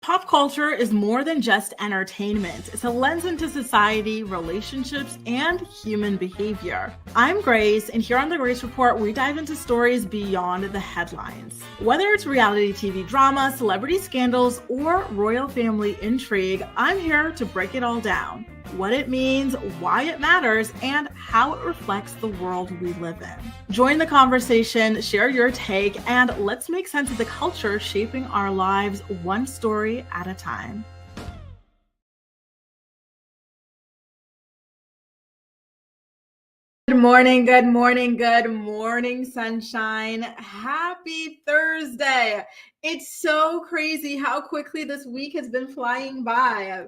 Pop culture is more than just entertainment. It's a lens into society, relationships, and human behavior. I'm Grace, and here on The Grace Report, we dive into stories beyond the headlines. Whether it's reality TV drama, celebrity scandals, or royal family intrigue, I'm here to break it all down. What it means, why it matters, and how it reflects the world we live in. Join the conversation, share your take, and let's make sense of the culture shaping our lives one story at a time. Good morning, good morning, good morning, sunshine. Happy Thursday. It's so crazy how quickly this week has been flying by.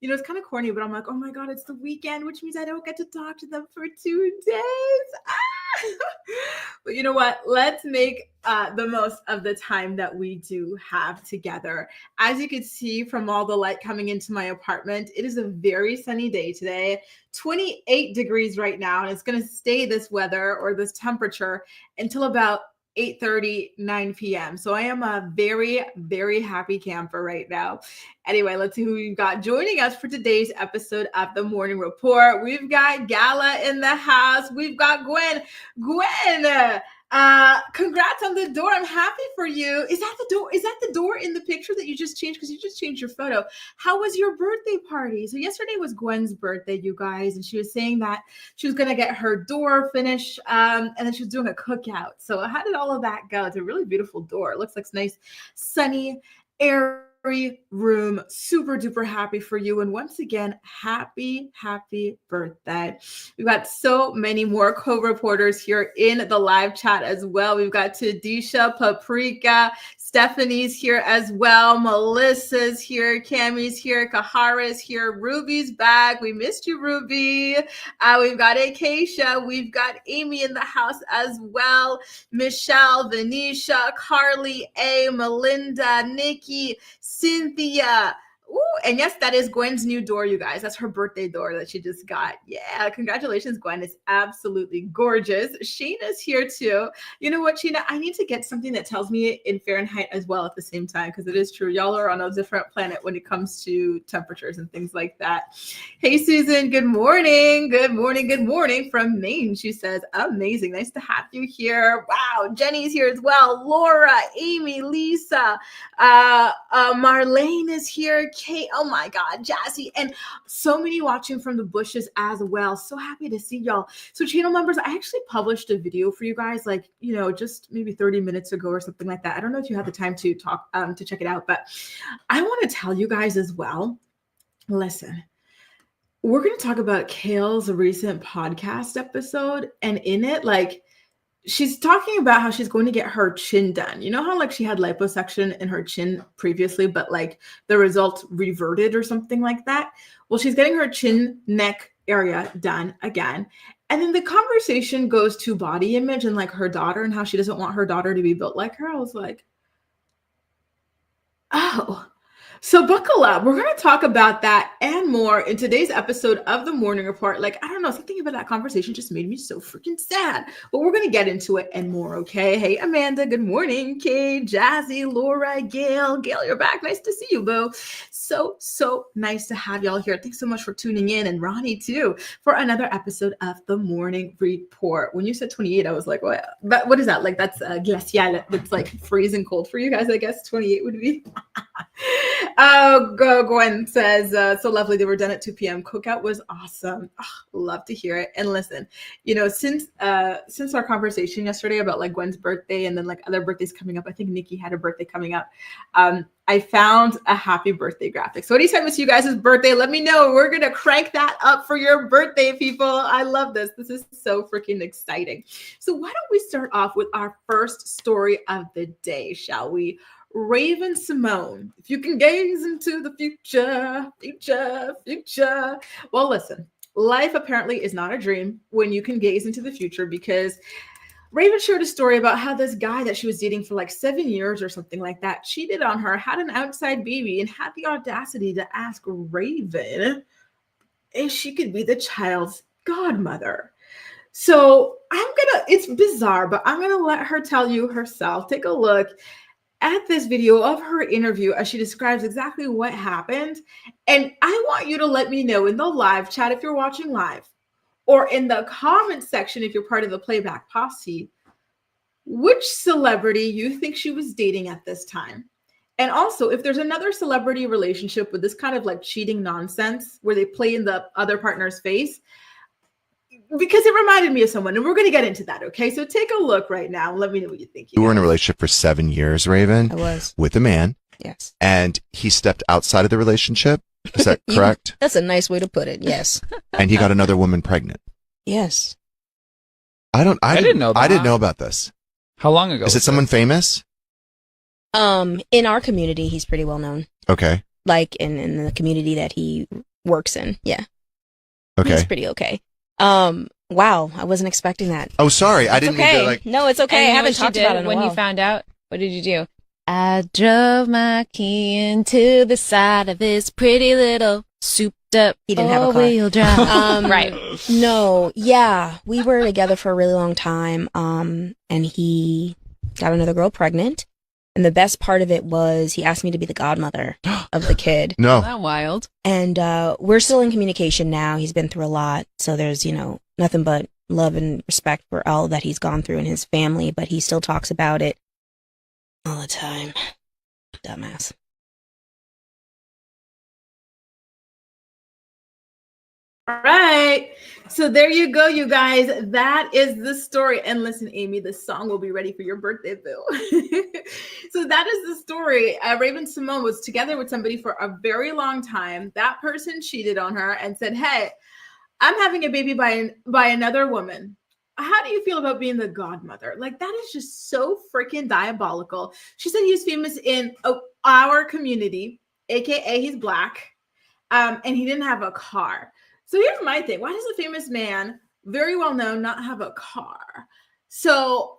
You know, it's kind of corny, but I'm like, oh my God, it's the weekend, which means I don't get to talk to them for 2 days. But you know what? Let's make the most of the time that we do have together. As you can see from all the light coming into my apartment, it is a very sunny day today. 28 degrees right now, and it's going to stay this weather or this temperature until about 8:30, 9 p.m. So I am a very, very happy camper right now. Anyway, let's see who we've got joining us for today's episode of The Morning Report. We've got Gala in the house. We've got Gwen. Congrats on the door. I'm happy for you. Is that the door? Is that the door in the picture that you just changed? Because you just changed your photo. How was your birthday party? So yesterday was Gwen's birthday, you guys, and she was saying that she was going to get her door finished, and then she was doing a cookout. So how did all of that go? It's a really beautiful door. It looks like it's nice, sunny, airy room. Super duper happy for you. And once again, happy birthday. We've got so many more co-reporters here in the live chat as well. We've got Tadisha, Paprika, Stephanie's here as well. Melissa's here. Cammy's here. Kahara's here. Ruby's back. We missed you, Ruby. We've got Acacia. We've got Amy in the house as well. Michelle, Venetia, Carly, A, Melinda, Nikki, Cynthia. Ooh, and yes, that is Gwen's new door, you guys. That's her birthday door that she just got. Yeah, congratulations, Gwen. It's absolutely gorgeous. Sheena's here too. You know what, Sheena? I need to get something that tells me in Fahrenheit as well at the same time, because it is true. Y'all are on a different planet when it comes to temperatures and things like that. Hey, Susan. Good morning. Good morning. Good morning from Maine. She says, amazing. Nice to have you here. Wow. Jenny's here as well. Laura, Amy, Lisa, Marlene is here. Kate, oh my God, Jazzy, and so many watching from the bushes as well. So happy to see y'all. So channel members, I actually published a video for you guys, like, you know, just maybe 30 minutes ago or something like that. I don't know if you had the time to talk, to check it out, but I want to tell you guys as well, listen, we're going to talk about Kail's recent podcast episode, and in it, like, she's talking about how she's going to get her chin done. You know how like she had liposuction in her chin previously, but like the result reverted or something like that? Well, she's getting her chin neck area done again. And then the conversation goes to body image and like her daughter and how she doesn't want her daughter to be built like her. I was like, oh. So buckle up. We're going to talk about that and more in today's episode of The Morning Report. Like, I don't know, something about that conversation just made me so freaking sad. But we're going to get into it and more, okay? Hey, Amanda, good morning. Kay, Jazzy, Laura, Gail. Gail, you're back. Nice to see you, boo. So nice to have y'all here. Thanks so much for tuning in. And Ronnie, too, for another episode of The Morning Report. When you said 28, I was like, what? But what is that? Like, that's glacial. That's like freezing cold for you guys, I guess 28 would be. Oh, Gwen says, so lovely. They were done at 2 p.m. Cookout was awesome. Oh, love to hear it. And listen, you know, since our conversation yesterday about like Gwen's birthday and then like other birthdays coming up, I think Nikki had a birthday coming up. I found a happy birthday graphic. So anytime it's you guys' birthday, let me know. We're going to crank that up for your birthday, people. I love this. This is so freaking exciting. So why don't we start off with our first story of the day, shall we? Raven Symone, if you can gaze into the future. Well, listen, life apparently is not a dream when you can gaze into the future, because Raven shared a story about how this guy that she was dating for like 7 years or something like that cheated on her, had an outside baby, and had the audacity to ask Raven if she could be the child's godmother. So it's bizarre, but I'm going to let her tell you herself. Take a look at this video of her interview as she describes exactly what happened. And I want you to let me know in the live chat if you're watching live, or in the comment section if you're part of the playback posse, which celebrity you think she was dating at this time. And also, if there's another celebrity relationship with this kind of like cheating nonsense where they play in the other partner's face, because it reminded me of someone, and we're going to get into that. Okay, so take a look right now and let me know what you think. You were in a relationship for 7 years, Raven. I was. With a man. Yes. And he stepped outside of the relationship. Is that correct? That's a nice way to put it. Yes. And he got another woman pregnant. Yes. I didn't know that. I didn't know about this. How long ago? Is it someone famous? In our community, he's pretty well known. Okay. Like in the community that he works in. Yeah. Okay. He's pretty okay. Wow. I wasn't expecting that. Oh, sorry. I didn't mean to like. No, it's okay. I haven't talked about it in a while. When you found out, what did you do? I drove my key into the side of his pretty little souped up. He didn't have a car. Wheel drive. Right. No. Yeah. We were together for a really long time. And he got another girl pregnant. And the best part of it was he asked me to be the godmother of the kid. No. Isn't that wild? And we're still in communication now. He's been through a lot. So there's, nothing but love and respect for all that he's gone through in his family. But he still talks about it all the time. Dumbass. All right. So there you go, you guys. That is the story. And listen, Amy, the song will be ready for your birthday, Bill. So that is the story. Raven Symone was together with somebody for a very long time. That person cheated on her and said, hey, I'm having a baby by another woman. How do you feel about being the godmother? Like, that is just so freaking diabolical. She said he's famous in our community, AKA he's Black, and he didn't have a car. So here's my thing. Why does a famous man, very well known, not have a car? So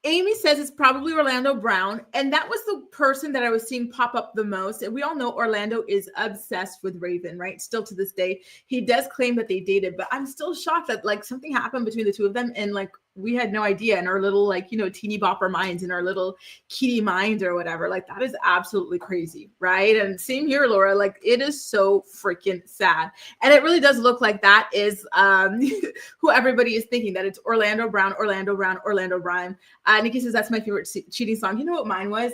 Amy says it's probably Orlando Brown. And that was the person that I was seeing pop up the most. And we all know Orlando is obsessed with Raven, right? Still to this day. He does claim that they dated, but I'm still shocked that like something happened between the two of them. And like, we had no idea in our little, like, teeny bopper minds, in our little kitty minds or whatever. Like, that is absolutely crazy, right? And same here, Laura. Like, it is so freaking sad. And it really does look like that is who everybody is thinking, that it's Orlando Brown, Orlando Brown, Orlando Brown. Nikki says, that's my favorite cheating song. You know what mine was?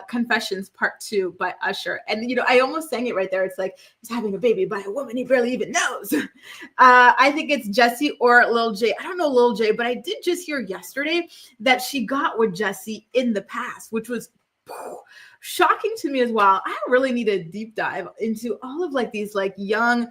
Confessions Part 2 by Usher. And, I almost sang it right there. It's like, he's having a baby by a woman he barely even knows. I think it's Jessie or Lil J. I don't know Lil J, but I did just hear yesterday that she got with Jessie in the past, which was shocking to me as well. I really need a deep dive into all of like these like young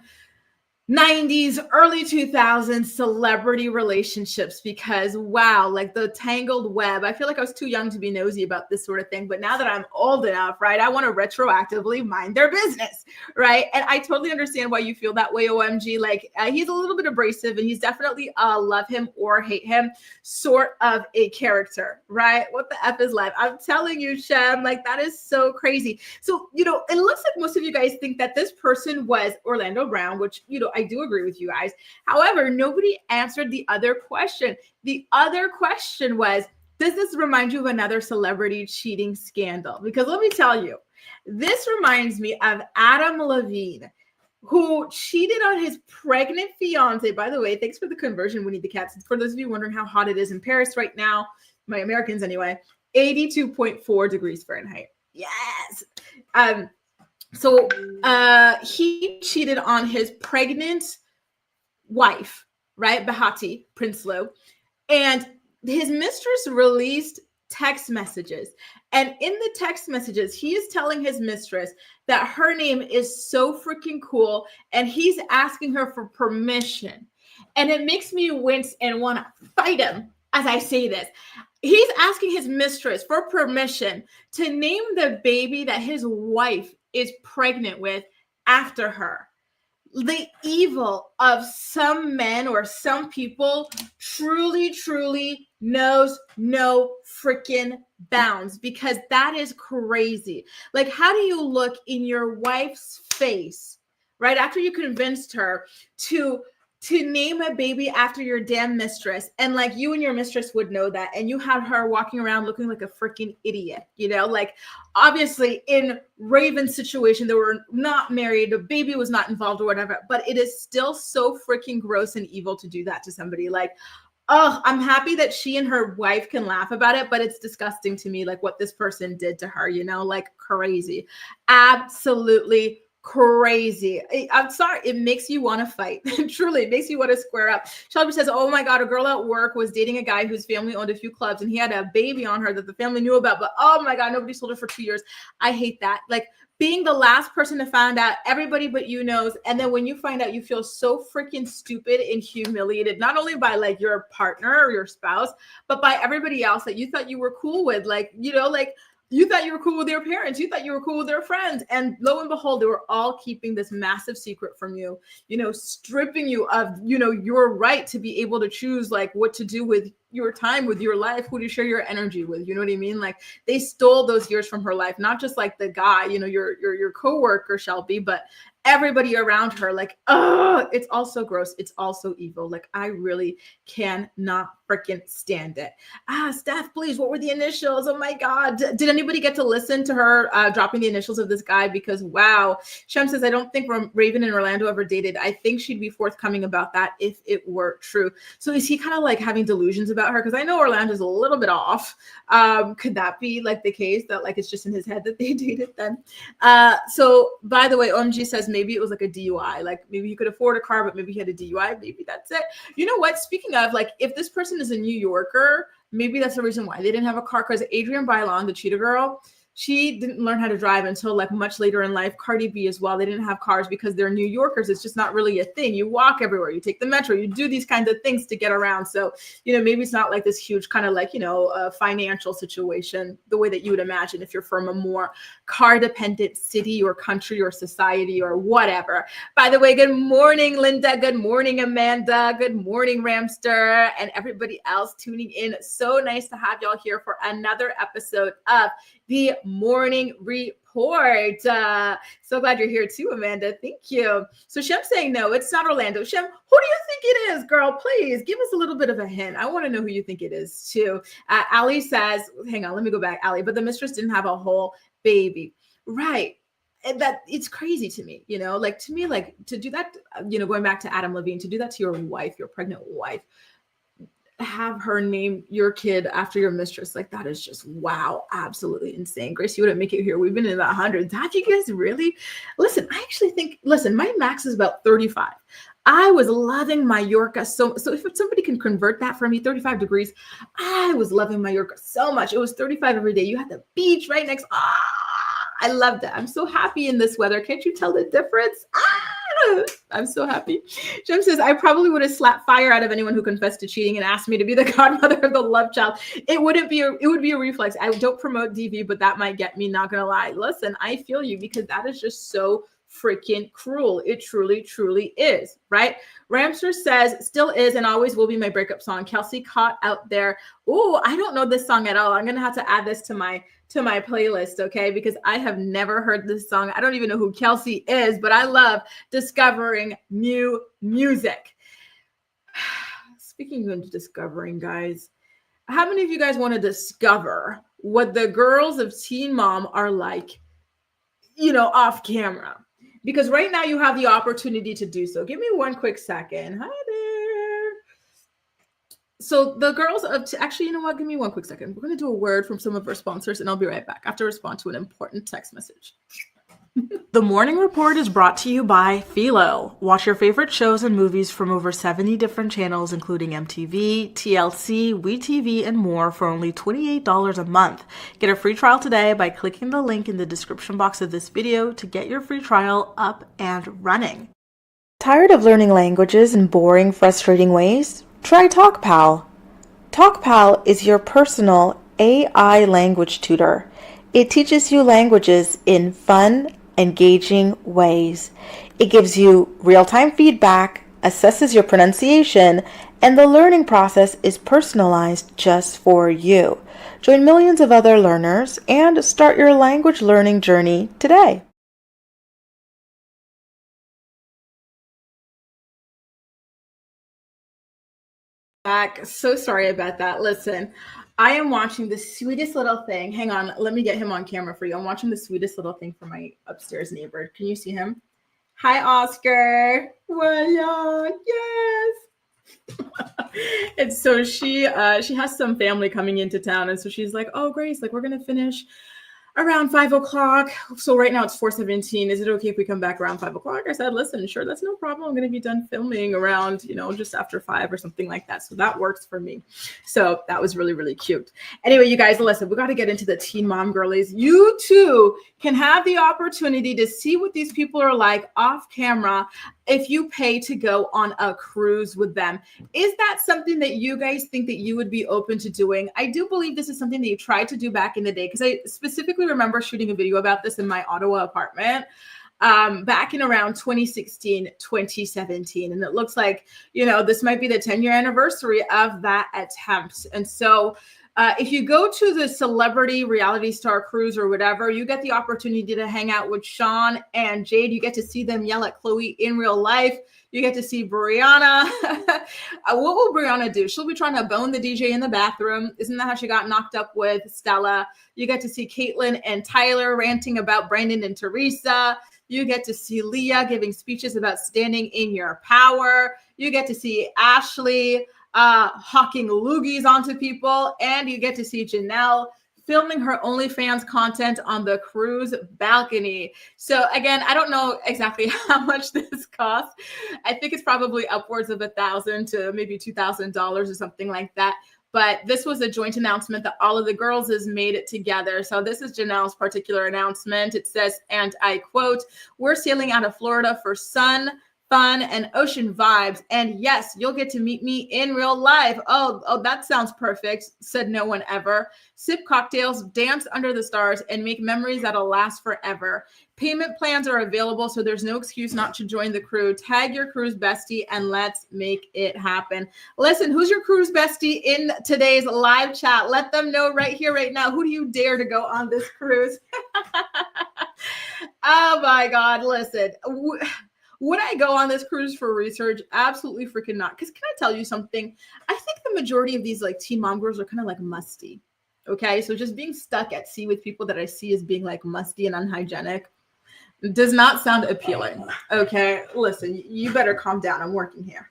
90s, early 2000s celebrity relationships, because wow, like the tangled web. I feel like I was too young to be nosy about this sort of thing, but now that I'm old enough, right, I want to retroactively mind their business, right? And I totally understand why you feel that way, OMG. Like he's a little bit abrasive, and he's definitely love him or hate him sort of a character, right? What the F is life? I'm telling you, Shem, like that is so crazy. So, it looks like most of you guys think that this person was Orlando Brown, which, I do agree with you guys. However, nobody answered the other question. The other question was, does this remind you of another celebrity cheating scandal? Because let me tell you, this reminds me of Adam Levine, who cheated on his pregnant fiance. By the way, thanks for the conversion, Winnie the Cat. For those of you wondering how hot it is in Paris right now, my Americans anyway, 82.4 degrees Fahrenheit. Yes. So he cheated on his pregnant wife, right? Bahati Prinsloo. And his mistress released text messages. And in the text messages, he is telling his mistress that her name is so freaking cool. And he's asking her for permission. And it makes me wince and want to fight him as I say this. He's asking his mistress for permission to name the baby that his wife is pregnant with after her. The evil of some men or some people truly, truly knows no freaking bounds, because that is crazy. Like, how do you look in your wife's face, right, after you convinced her to to name a baby after your damn mistress, and like you and your mistress would know that, and you have her walking around looking like a freaking idiot, like obviously in Raven's situation they were not married, the baby was not involved or whatever, but it is still so freaking gross and evil to do that to somebody. Like, oh, I'm happy that she and her wife can laugh about it, but it's disgusting to me, like what this person did to her, like crazy, absolutely crazy. I'm sorry, it makes you want to fight. Truly, it makes you want to square up. Shelby says, oh my God, a girl at work was dating a guy whose family owned a few clubs and he had a baby on her that the family knew about, but oh my God, nobody told her for 2 years. I hate that. Like, being the last person to find out, everybody but you knows, and then when you find out, you feel so freaking stupid and humiliated, not only by like your partner or your spouse, but by everybody else that you thought you were cool with. Like, like you thought you were cool with your parents, you thought you were cool with their friends, and lo and behold, they were all keeping this massive secret from you, stripping you of, your right to be able to choose like what to do with your time, with your life, who to share your energy with. You know what I mean? Like, they stole those years from her life, not just like the guy, your coworker Shelby, but everybody around her. Like, oh, it's also gross. It's also evil. Like, I really cannot freaking stand it. Steph, please, what were the initials? Oh my God. Did anybody get to listen to her dropping the initials of this guy? Because wow. Shem says, I don't think Raven and Orlando ever dated. I think she'd be forthcoming about that if it were true. So is he kind of like having delusions about her? Because I know Orlando's a little bit off. Could that be like the case that like it's just in his head that they dated then? So by the way, OMG says maybe it was like a DUI. Like maybe he could afford a car, but maybe he had a DUI. Maybe that's it. You know what? Speaking of, like, if this person is a New Yorker, maybe that's the reason why they didn't have a car. Because Adrienne Bailon, the Cheetah Girl, she didn't learn how to drive until like much later in life. Cardi B as well. They didn't have cars because they're New Yorkers. It's just not really a thing. You walk everywhere. You take the metro. You do these kinds of things to get around. So, maybe it's not like this huge kind of like, financial situation the way that you would imagine if you're from a more car dependent city or country or society or whatever. By the way, good morning, Linda. Good morning, Amanda. Good morning, Ramster, and everybody else tuning in. So nice to have y'all here for another episode of the Morning Report. So glad you're here too, Amanda. Thank you. So Shem's saying no, it's not Orlando. Shem, who do you think it is, girl? Please give us a little bit of a hint. I want to know who you think it is too. Ali says, hang on, let me go back, Ali. But the mistress didn't have a whole baby, right? And that it's crazy to me, like to me, like to do that, going back to Adam Levine, to do that to your wife, your pregnant wife, have her name your kid after your mistress. Like, that is just, wow, absolutely insane. Grace, you wouldn't make it here. We've been in the hundreds. Have you guys really? Listen, I actually think, my max is about 35. I was loving Mallorca. So if somebody can convert that for me, 35 degrees, I was loving Mallorca so much. It was 35 every day. You had the beach right next. I loved it. I'm so happy in this weather. Can't you tell the difference? I'm so happy. Jim says, I probably would have slapped fire out of anyone who confessed to cheating and asked me to be the godmother of the love child. It would be a reflex. I don't promote DV, but that might get me, not gonna lie. Listen, I feel you, because that is just so freaking cruel. It truly, truly is, right? Ramster says, still is and always will be my breakup song. Kelsey Caught Out There. Oh, I don't know this song at all. I'm gonna have to add this to my playlist, okay? Because I have never heard this song. I don't even know who Kelsey is, but I love discovering new music. Speaking of discovering, guys, how many of you guys want to discover what the girls of Teen Mom are like, off camera? Because right now you have the opportunity to do so. Give me one quick second. Hi there. So the girls of, actually, you know what? Give me one quick second. We're going to do a word from some of our sponsors, and I'll be right back after I respond to an important text message. The Morning Report is brought to you by Philo. Watch your favorite shows and movies from over 70 different channels, including MTV, TLC, WeTV, and more for only $28 a month. Get a free trial today by clicking the link in the description box of this video to get your free trial up and running. Tired of learning languages in boring, frustrating ways? Try TalkPal. TalkPal is your personal AI language tutor. It teaches you languages in fun, engaging ways. It gives you real-time feedback, assesses your pronunciation, and the learning process is personalized just for you. Join millions of other learners and start your language learning journey today. back. So sorry about that. Listen, I am watching the sweetest little thing. Hang on, let me get him on camera for you. I'm watching the sweetest little thing for my upstairs neighbor. Can you see him? Hi, Oscar. Well, yes. And so she has some family coming into town, and so she's like, "Oh, Grace, like we're gonna finish around 5 o'clock. So right now it's 4:17. Is it okay if we come back around 5 o'clock?" I said, "Listen, sure, that's no problem. I'm gonna be done filming around, just after 5 or something like that. So that works for me." So that was really, really cute. Anyway, you guys, listen, we got to get into the Teen Mom girlies. You too can have the opportunity to see what these people are like off camera if you pay to go on a cruise with them. Is that something that you guys think that you would be open to doing? I do believe this is something that you tried to do back in the day, because I specifically remember shooting a video about this in my Ottawa apartment back in around 2016, 2017. And it looks like, this might be the 10-year anniversary of that attempt. And so if you go to the celebrity reality star cruise or whatever, you get the opportunity to hang out with Sean and Jade. You get to see them yell at Chloe in real life. You get to see Brianna. What will Brianna do? She'll be trying to bone the DJ in the bathroom. Isn't that how she got knocked up with Stella? You get to see Caitlyn and Tyler ranting about Brandon and Teresa. You get to see Leah giving speeches about standing in your power. You get to see Ashley hawking loogies onto people, and you get to see Janelle filming her OnlyFans content on the cruise balcony. So again, I don't know exactly how much this costs. I think it's probably upwards of $1,000 to maybe $2,000 or something like that. But this was a joint announcement that all of the girls has made it together. So this is Janelle's particular announcement. It says, and I quote, "We're sailing out of Florida for sun, fun, and ocean vibes. And yes, you'll get to meet me in real life." Oh, that sounds perfect, said no one ever. "Sip cocktails, dance under the stars, and make memories that'll last forever. Payment plans are available, so there's no excuse not to join the crew. Tag your cruise bestie and let's make it happen." Listen, who's your cruise bestie in today's live chat? Let them know right here, right now. Who do you dare to go on this cruise? Oh my God, listen. Would I go on this cruise for research? Absolutely freaking not. Because can I tell you something? I think the majority of these like teen mom girls are kind of like musty. Okay, so just being stuck at sea with people that I see as being like musty and unhygienic does not sound appealing. Okay, listen, you better calm down. I'm working here.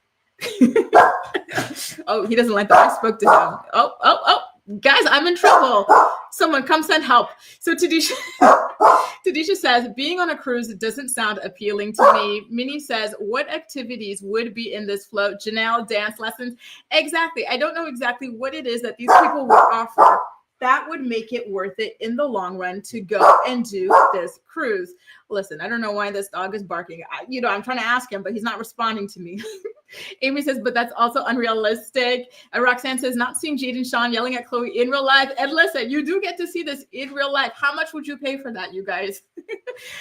Oh, he doesn't like that I spoke to him. Oh. Guys, I'm in trouble. Someone come send help. So Tadisha says, "Being on a cruise doesn't sound appealing to me." Minnie says, "What activities would be in this float?" Janelle, dance lessons. Exactly. I don't know exactly what it is that these people would offer that would make it worth it in the long run to go and do this cruise. Listen, I don't know why this dog is barking. I'm trying to ask him, but he's not responding to me. Amy says, "But that's also unrealistic." Roxanne says, "Not seeing Jade and Sean yelling at Chloe in real life." And listen, you do get to see this in real life. How much would you pay for that, you guys?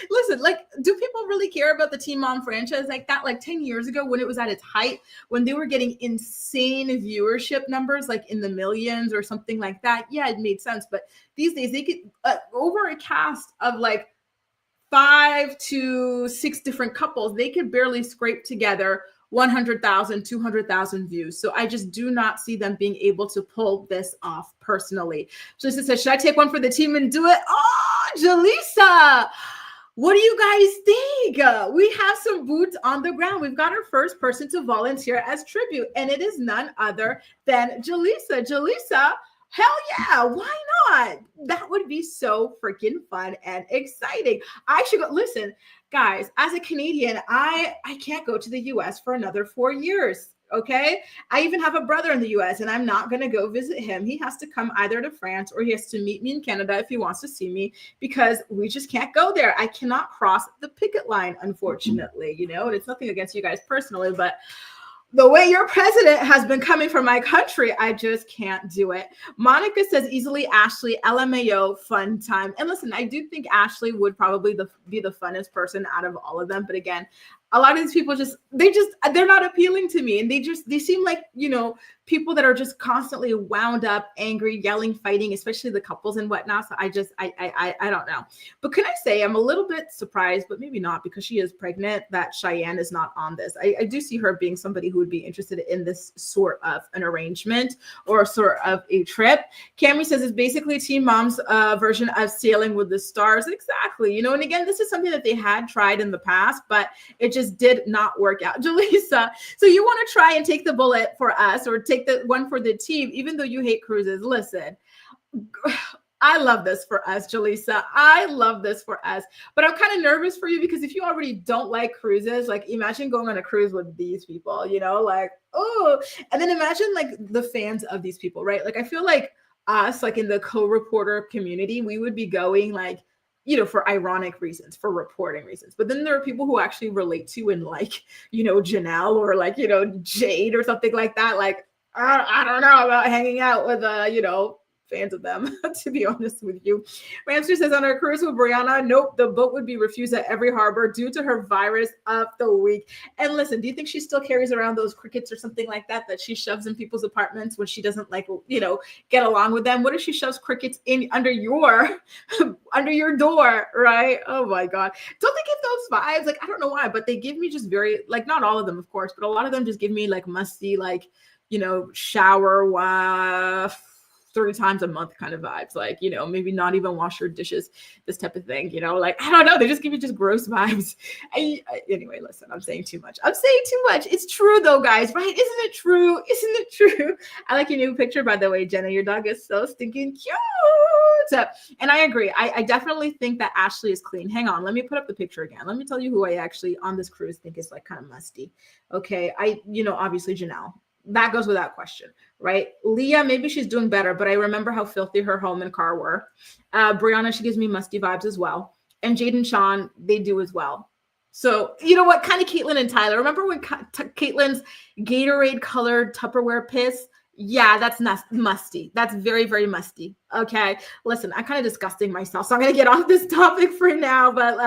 Listen, do people really care about the Teen Mom franchise like that? Like 10 years ago when it was at its height, when they were getting insane viewership numbers, like in the millions or something like that. Yeah, it made sense. But these days they get over a cast of like 5 to 6 different couples. They could barely scrape together 100,000, 200,000 views. So I just do not see them being able to pull this off personally. Jalisa says, "Should I take one for the team and do it?" Oh, Jalisa, what do you guys think? We have some boots on the ground. We've got our first person to volunteer as tribute, and it is none other than Jalisa. Jalisa, hell yeah, why not? That would be so freaking fun and exciting. I should go. Listen, guys, as a Canadian, I can't go to the US for another 4 years. Okay. I even have a brother in the US and I'm not going to go visit him. He has to come either to France or he has to meet me in Canada if he wants to see me, because we just can't go there. I cannot cross the picket line, unfortunately, and it's nothing against you guys personally, but the way your president has been coming for my country, I just can't do it. Monica says, "Easily Ashley, LMAO, fun time." And listen, I do think Ashley would probably be the funnest person out of all of them. But again, a lot of these people they're not appealing to me, and they seem like, people that are just constantly wound up, angry, yelling, fighting, especially the couples and whatnot. So I don't know. But can I say I'm a little bit surprised, but maybe not, because she is pregnant, that Cheyenne is not on this. I do see her being somebody who would be interested in this sort of an arrangement or sort of a trip. Camry says it's basically Teen Mom's version of Sailing with the Stars. Exactly. And again, this is something that they had tried in the past, but it just did not work out. Jaleesa, so you want to try and take the bullet for us, or take the one for the team, even though you hate cruises. Listen, I love this for us, Jaleesa. I love this for us. But I'm kind of nervous for you, because if you already don't like cruises, like imagine going on a cruise with these people, like, oh, and then imagine like the fans of these people, right? Like I feel like us, like in the co-reporter community, we would be going like, for ironic reasons, for reporting reasons. But then there are people who actually relate to and like, Janelle, or like, Jade or something like that. Like, I don't know about hanging out with, fans of them, to be honest with you. Ramster says on our cruise with Brianna, nope, the boat would be refused at every harbor due to her virus of the week. And listen, do you think she still carries around those crickets or something like that she shoves in people's apartments when she doesn't like, get along with them? What if she shoves crickets in under your door, right? Oh my God. Don't they give those vibes? Like, I don't know why, but they give me just very, like, not all of them, of course, but a lot of them just give me like musty, like, shower 30 times a month kind of vibes, like, maybe not even wash your dishes, this type of thing, like, I don't know, they just give me just gross vibes. Anyway, listen, I'm saying too much. It's true though, guys, right? Isn't it true? I like your new picture, by the way, Jenna. Your dog is so stinking cute. And I agree. I definitely think that Ashley is clean. Hang on, let me put up the picture again. Let me tell you who I actually on this cruise think is like kind of musty. Okay, obviously Janelle. That goes without question, right? Leah, maybe she's doing better, but I remember how filthy her home and car were. Brianna, she gives me musty vibes as well. And Jade and Sean, they do as well. So, you know what? Kind of Caitlin and Tyler. Remember when Caitlin's Gatorade colored Tupperware piss? Yeah, that's musty. That's very, very musty. Okay. Listen, I'm kind of disgusting myself, so I'm going to get off this topic for now. But,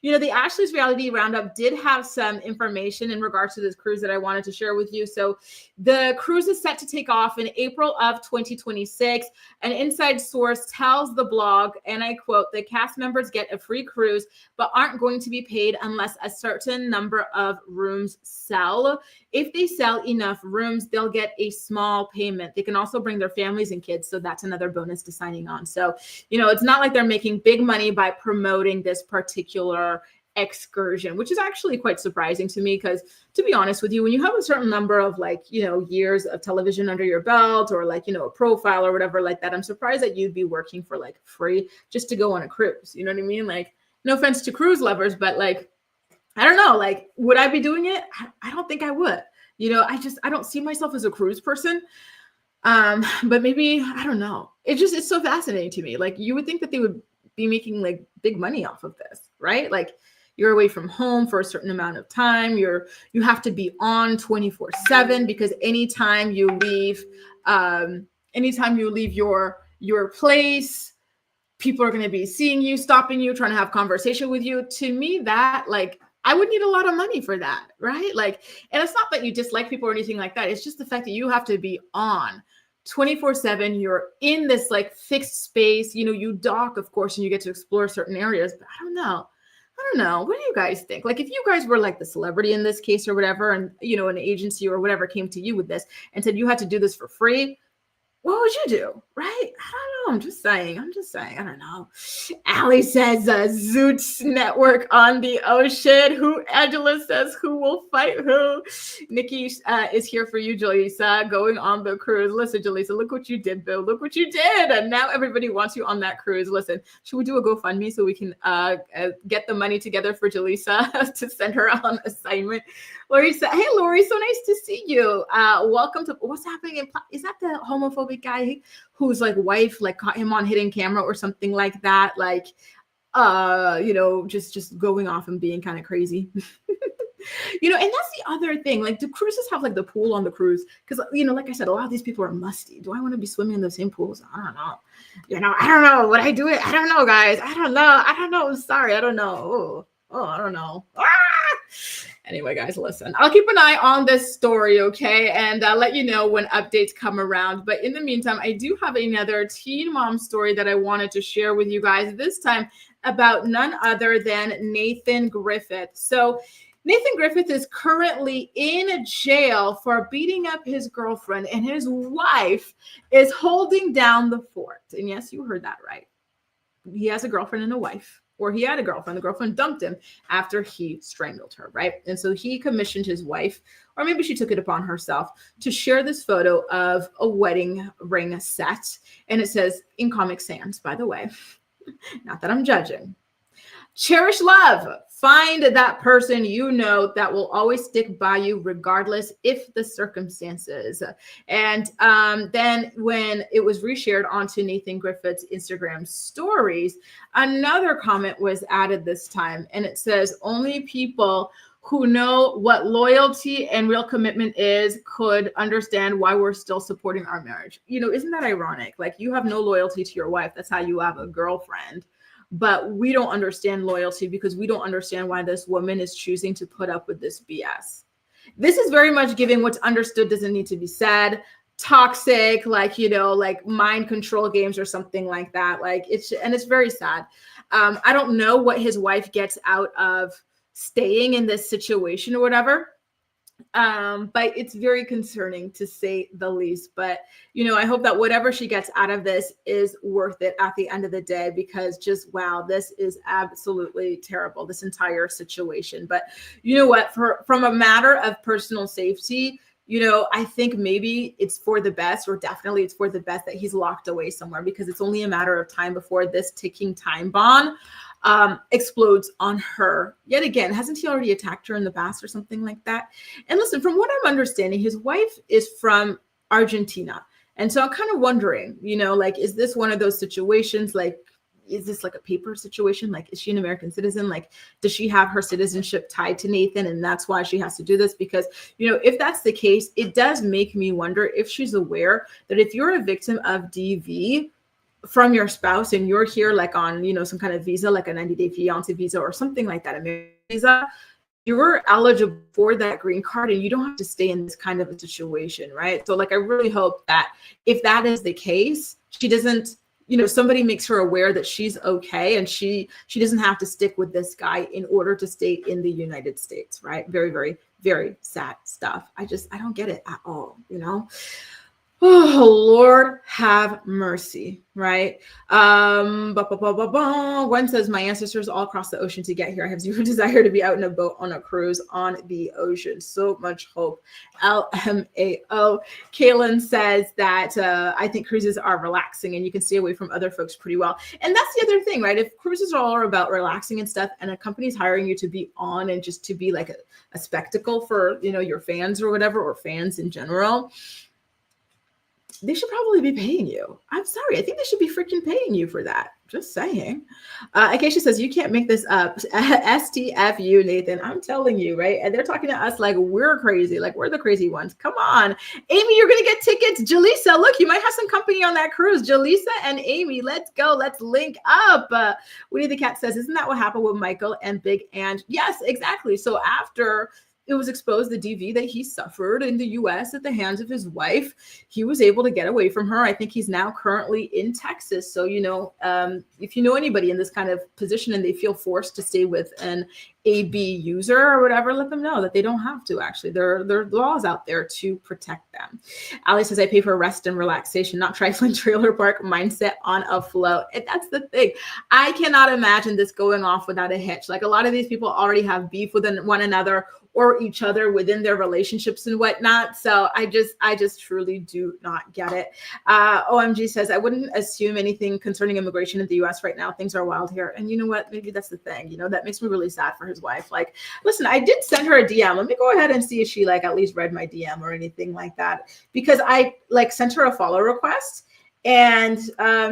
the Ashley's Reality Roundup did have some information in regards to this cruise that I wanted to share with you. So the cruise is set to take off in April of 2026. An inside source tells the blog, and I quote, the cast members get a free cruise, but aren't going to be paid unless a certain number of rooms sell. If they sell enough rooms, they'll get a small payment. They can also bring their families and kids, so that's another bonus to signing on. So, it's not like they're making big money by promoting this particular excursion, which is actually quite surprising to me, because to be honest with you, when you have a certain number of years of television under your belt, or a profile or whatever like that, I'm surprised that you'd be working for free just to go on a cruise. You know what I mean? Like, no offense to cruise lovers, but I don't know, would I be doing it? I don't think I would. I don't see myself as a cruise person. But maybe, I don't know. It's so fascinating to me. You would think that they would be making big money off of this, right? You're away from home for a certain amount of time. You have to be on 24/7, because anytime you leave your place, people are going to be seeing you, stopping you, trying to have conversation with you. To me, that I would need a lot of money for that, right? And it's not that you dislike people or anything like that. It's just the fact that you have to be on 24/7. You're in this fixed space. You dock, of course, and you get to explore certain areas. But I don't know. What do you guys think? If you guys were the celebrity in this case or whatever, and an agency or whatever came to you with this and said you had to do this for free, what would you do? Right? I don't know. I'm just saying. I don't know. Allie says Zoots Network on the ocean. Angela says, who will fight who? Nikki is here for you, Jaleesa, going on the cruise. Listen, Jaleesa, look what you did, Bill. Look what you did. And now everybody wants you on that cruise. Listen, should we do a GoFundMe so we can get the money together for Jaleesa to send her on assignment? Lori said, hey, Lori, so nice to see you. Welcome to what's happening. Is that the homophobic guy whose wife caught him on hidden camera or something like that? Just going off and being kind of crazy. And that's the other thing. Do cruises have the pool on the cruise? Because, like I said, a lot of these people are musty. Do I want to be swimming in the same pools? I don't know. I don't know. Would I do it? I don't know, guys. I don't know. I'm sorry. I don't know. Oh, I don't know. Anyway, guys, listen, I'll keep an eye on this story, okay? And I'll let you know when updates come around. But in the meantime, I do have another teen mom story that I wanted to share with you guys, this time about none other than Nathan Griffith. So Nathan Griffith is currently in jail for beating up his girlfriend, and his wife is holding down the fort. And yes, you heard that right. He has a girlfriend and a wife, or he had a girlfriend. The girlfriend dumped him after he strangled her, right? And so he commissioned his wife, or maybe she took it upon herself, to share this photo of a wedding ring set. And it says, in Comic Sans, by the way, not that I'm judging. Cherish love. Find that person you know that will always stick by you regardless if the circumstances. And then when it was reshared onto Nathan Griffith's Instagram stories, another comment was added this time. And it says, only people who know what loyalty and real commitment is could understand why we're still supporting our marriage. You know, isn't that ironic? Like, you have no loyalty to your wife. That's how you have a girlfriend. But we don't understand loyalty because we don't understand why this woman is choosing to put up with this BS. This is very much giving what's understood doesn't need to be said. Toxic, like, you know, like mind control games or something like that. Like, it's very sad. I don't know what his wife gets out of staying in this situation or whatever. But it's very concerning, to say the least. But, you know, I hope that whatever she gets out of this is worth it at the end of the day, because just, wow, this is absolutely terrible, this entire situation. But you know what, from a matter of personal safety, you know, I think maybe it's for the best, or definitely it's for the best, that he's locked away somewhere, because it's only a matter of time before this ticking time bomb explodes on her yet again. Hasn't he already attacked her in the past or something like that? And listen, from what I'm understanding, his wife is from Argentina. And so I'm kind of wondering, you know, like, is this one of those situations? Like, is this like a paper situation? Like, is she an American citizen? Like, does she have her citizenship tied to Nathan, and that's why she has to do this? Because, you know, if that's the case, it does make me wonder if she's aware that if you're a victim of DV from your spouse and you're here like on, you know, some kind of visa, like a 90-day fiance visa or something like that, a visa, you're eligible for that green card and you don't have to stay in this kind of a situation, right? So like, I really hope that if that is the case, she doesn't, you know, somebody makes her aware that she's okay and she doesn't have to stick with this guy in order to stay in the United States, right? Very, very, very sad stuff. I don't get it at all, you know? Oh, Lord have mercy, right? Gwen says, my ancestors all crossed the ocean to get here. I have zero desire to be out in a boat on a cruise on the ocean. So much hope. LMAO. Kaylin says that I think cruises are relaxing and you can stay away from other folks pretty well. And that's the other thing, right? If cruises are all about relaxing and stuff, and a company's hiring you to be on and just to be like a spectacle for, you know, your fans or whatever, or fans in general, they should probably be paying you. I'm sorry. I think they should be freaking paying you for that. Just saying. Acacia says, you can't make this up. STFU, Nathan. I'm telling you, right? And they're talking to us like we're crazy, like we're the crazy ones. Come on. Amy, you're going to get tickets. Jaleesa, look, you might have some company on that cruise. Jaleesa and Amy, let's go. Let's link up. Winnie the Cat says, isn't that what happened with Michael and Big And? Yes, exactly. So after it was exposed, the DV that he suffered in the US at the hands of his wife, he was able to get away from her. I think he's now currently in Texas. So, you know, if you know anybody in this kind of position and they feel forced to stay with an AB user or whatever, let them know that they don't have to. Actually, there are laws out there to protect them. Ali says, I pay for rest and relaxation, not trifling trailer park mindset on a float. And that's the thing. I cannot imagine this going off without a hitch. Like, a lot of these people already have beef with one another or each other within their relationships and whatnot. So I just truly do not get it. OMG says, I wouldn't assume anything concerning immigration in the US right now. Things are wild here. And you know what? Maybe that's the thing. You know, that makes me really sad for his wife. Like, listen, I did send her a DM. Let me go ahead and see if she like at least read my DM or anything like that. Because I like sent her a follow request. And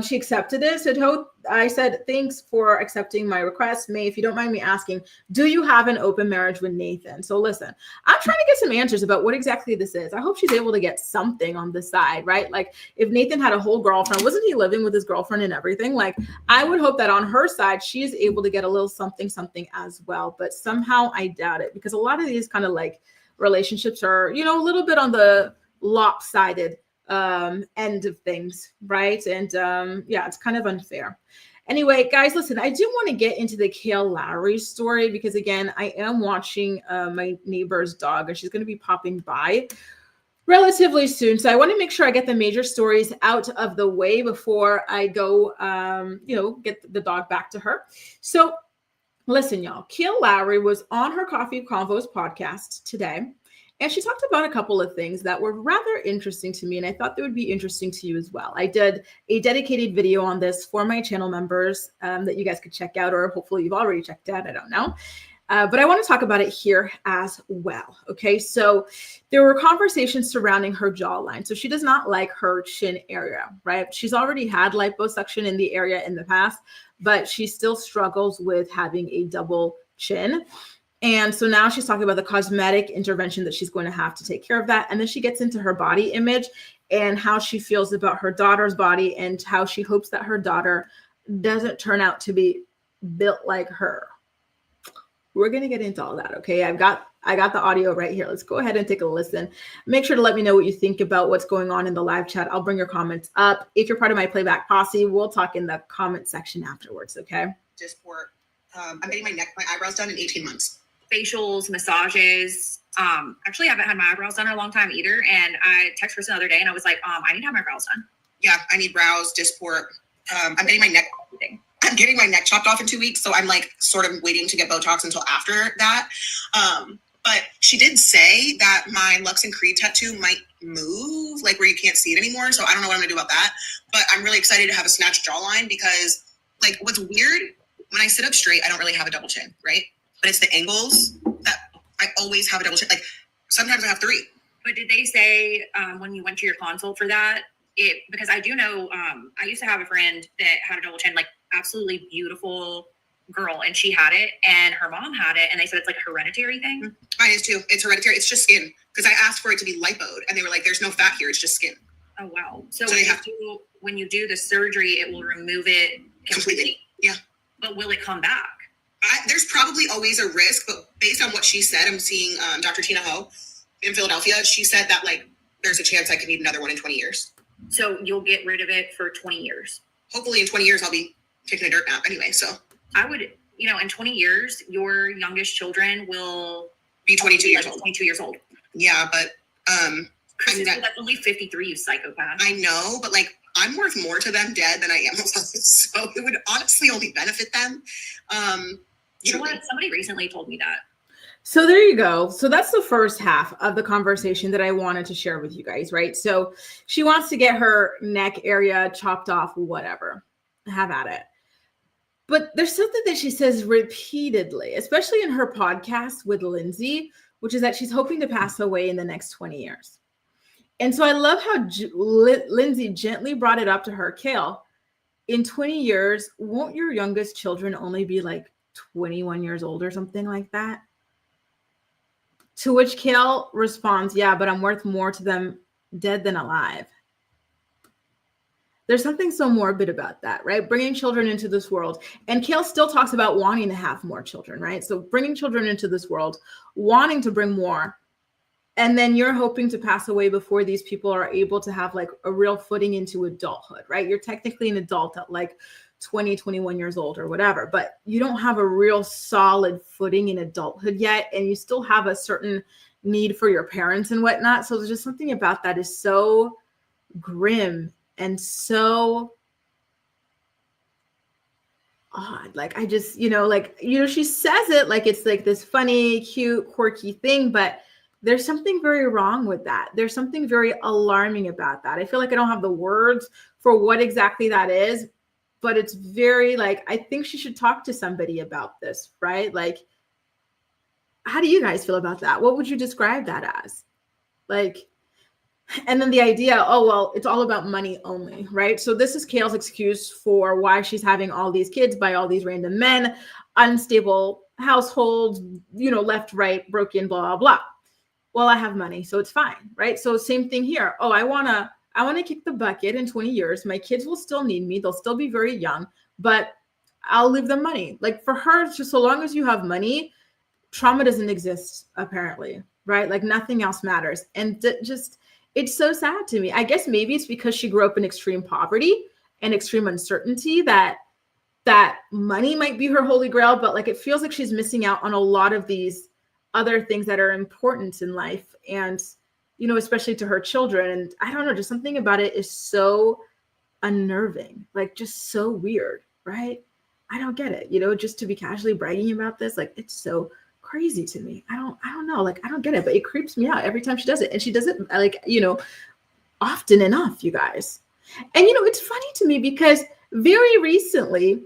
she accepted it. So I said, thanks for accepting my request. May, if you don't mind me asking, do you have an open marriage with Nathan? So listen, I'm trying to get some answers about what exactly this is. I hope she's able to get something on the side, right? Like if Nathan had a whole girlfriend, wasn't he living with his girlfriend and everything? Like I would hope that on her side, she's able to get a little something as well. But somehow I doubt it, because a lot of these kind of like relationships are, a little bit on the lopsided end of things, right? And it's kind of unfair. Anyway, guys, listen, I do want to get into the Kail Lowry story, because again, I am watching my neighbor's dog, and she's going to be popping by relatively soon. So I want to make sure I get the major stories out of the way before I go, get the dog back to her. So listen, y'all, Kail Lowry was on her Coffee Convos podcast today. And she talked about a couple of things that were rather interesting to me, and I thought they would be interesting to you as well. I did a dedicated video on this for my channel members that you guys could check out, or hopefully you've already checked out, I don't know. But I want to talk about it here as well. Okay, so there were conversations surrounding her jawline. So she does not like her chin area, right? She's already had liposuction in the area in the past, but she still struggles with having a double chin. And so now she's talking about the cosmetic intervention that she's going to have to take care of that. And then she gets into her body image and how she feels about her daughter's body, and how she hopes that her daughter doesn't turn out to be built like her. We're going to get into all that. Okay. I got the audio right here. Let's go ahead and take a listen. Make sure to let me know what you think about what's going on in the live chat. I'll bring your comments up. If you're part of my playback posse, we'll talk in the comment section afterwards. Okay. Just for, I'm getting my eyebrows done in 18 months. Facials, massages. Actually, I haven't had my eyebrows done in a long time either. And I texted Chris the other day and I was like, I need to have my brows done. Yeah, I need brows, Dysport. I'm getting my neck. I'm getting my neck chopped off in 2 weeks. So I'm like sort of waiting to get Botox until after that. But she did say that my Lux and Creed tattoo might move, like where you can't see it anymore. So I don't know what I'm gonna do about that. But I'm really excited to have a snatched jawline, because like what's weird, when I sit up straight, I don't really have a double chin, right? But it's the angles that I always have a double chin. Like sometimes I have three. But did they say when you went to your consult for that, because I do know, I used to have a friend that had a double chin, like absolutely beautiful girl, and she had it and her mom had it, and they said it's like a hereditary thing. Mine is too. It's hereditary. It's just skin. Because I asked for it to be lipoed and they were like, there's no fat here. It's just skin. Oh, wow. So they when you do the surgery, it will remove it completely. Yeah. But will it come back? There's probably always a risk, but based on what she said, I'm seeing Dr. Tina Ho in Philadelphia. She said that like there's a chance I could need another one in 20 years. So you'll get rid of it for 20 years. Hopefully in 20 years, I'll be taking a dirt nap anyway. So I would, in 20 years, your youngest children will be 22 years old. 22 years old. Yeah, but Chris, that's only 53, you psychopath. I know, but like I'm worth more to them dead than I am alive. So it would honestly only benefit them. You know what? Somebody recently told me that. So there you go. So that's the first half of the conversation that I wanted to share with you guys, right? So she wants to get her neck area chopped off, whatever. Have at it. But there's something that she says repeatedly, especially in her podcast with Lindsay, which is that she's hoping to pass away in the next 20 years. And so I love how Lindsay gently brought it up to her. Kail, in 20 years, won't your youngest children only be like 21 years old or something like that? To which Kail responds, yeah, but I'm worth more to them dead than alive. There's something so morbid about that, right? Bringing children into this world. And Kail still talks about wanting to have more children, right? So bringing children into this world, wanting to bring more. And then you're hoping to pass away before these people are able to have like a real footing into adulthood, right? You're technically an adult at like 20, 21 years old or whatever, but you don't have a real solid footing in adulthood yet. And you still have a certain need for your parents and whatnot. So there's just something about that is so grim and so odd. Like, I just, she says it like it's like this funny, cute, quirky thing, but there's something very wrong with that. There's something very alarming about that. I feel like I don't have the words for what exactly that is, but it's very like, I think she should talk to somebody about this, right? Like, how do you guys feel about that? What would you describe that as? Like, And then the idea, oh, well, it's all about money only, right? So this is Kail's excuse for why she's having all these kids by all these random men, unstable households, left, right, broken, blah, blah, blah. Well, I have money, so it's fine, right? So same thing here. Oh, I wanna kick the bucket in 20 years. My kids will still need me. They'll still be very young, but I'll leave them money. Like for her, it's just so long as you have money, trauma doesn't exist, apparently, right? Like nothing else matters. And just, it's so sad to me. I guess maybe it's because she grew up in extreme poverty and extreme uncertainty that money might be her holy grail, but like it feels like she's missing out on a lot of these other things that are important in life, and especially to her children. And I don't know, just something about it is so unnerving, like just so weird, right? I don't get it, just to be casually bragging about this, like it's so crazy to me. I don't know, like I don't get it, but it creeps me out every time she does it. And she does it like, often enough, you guys. And it's funny to me because very recently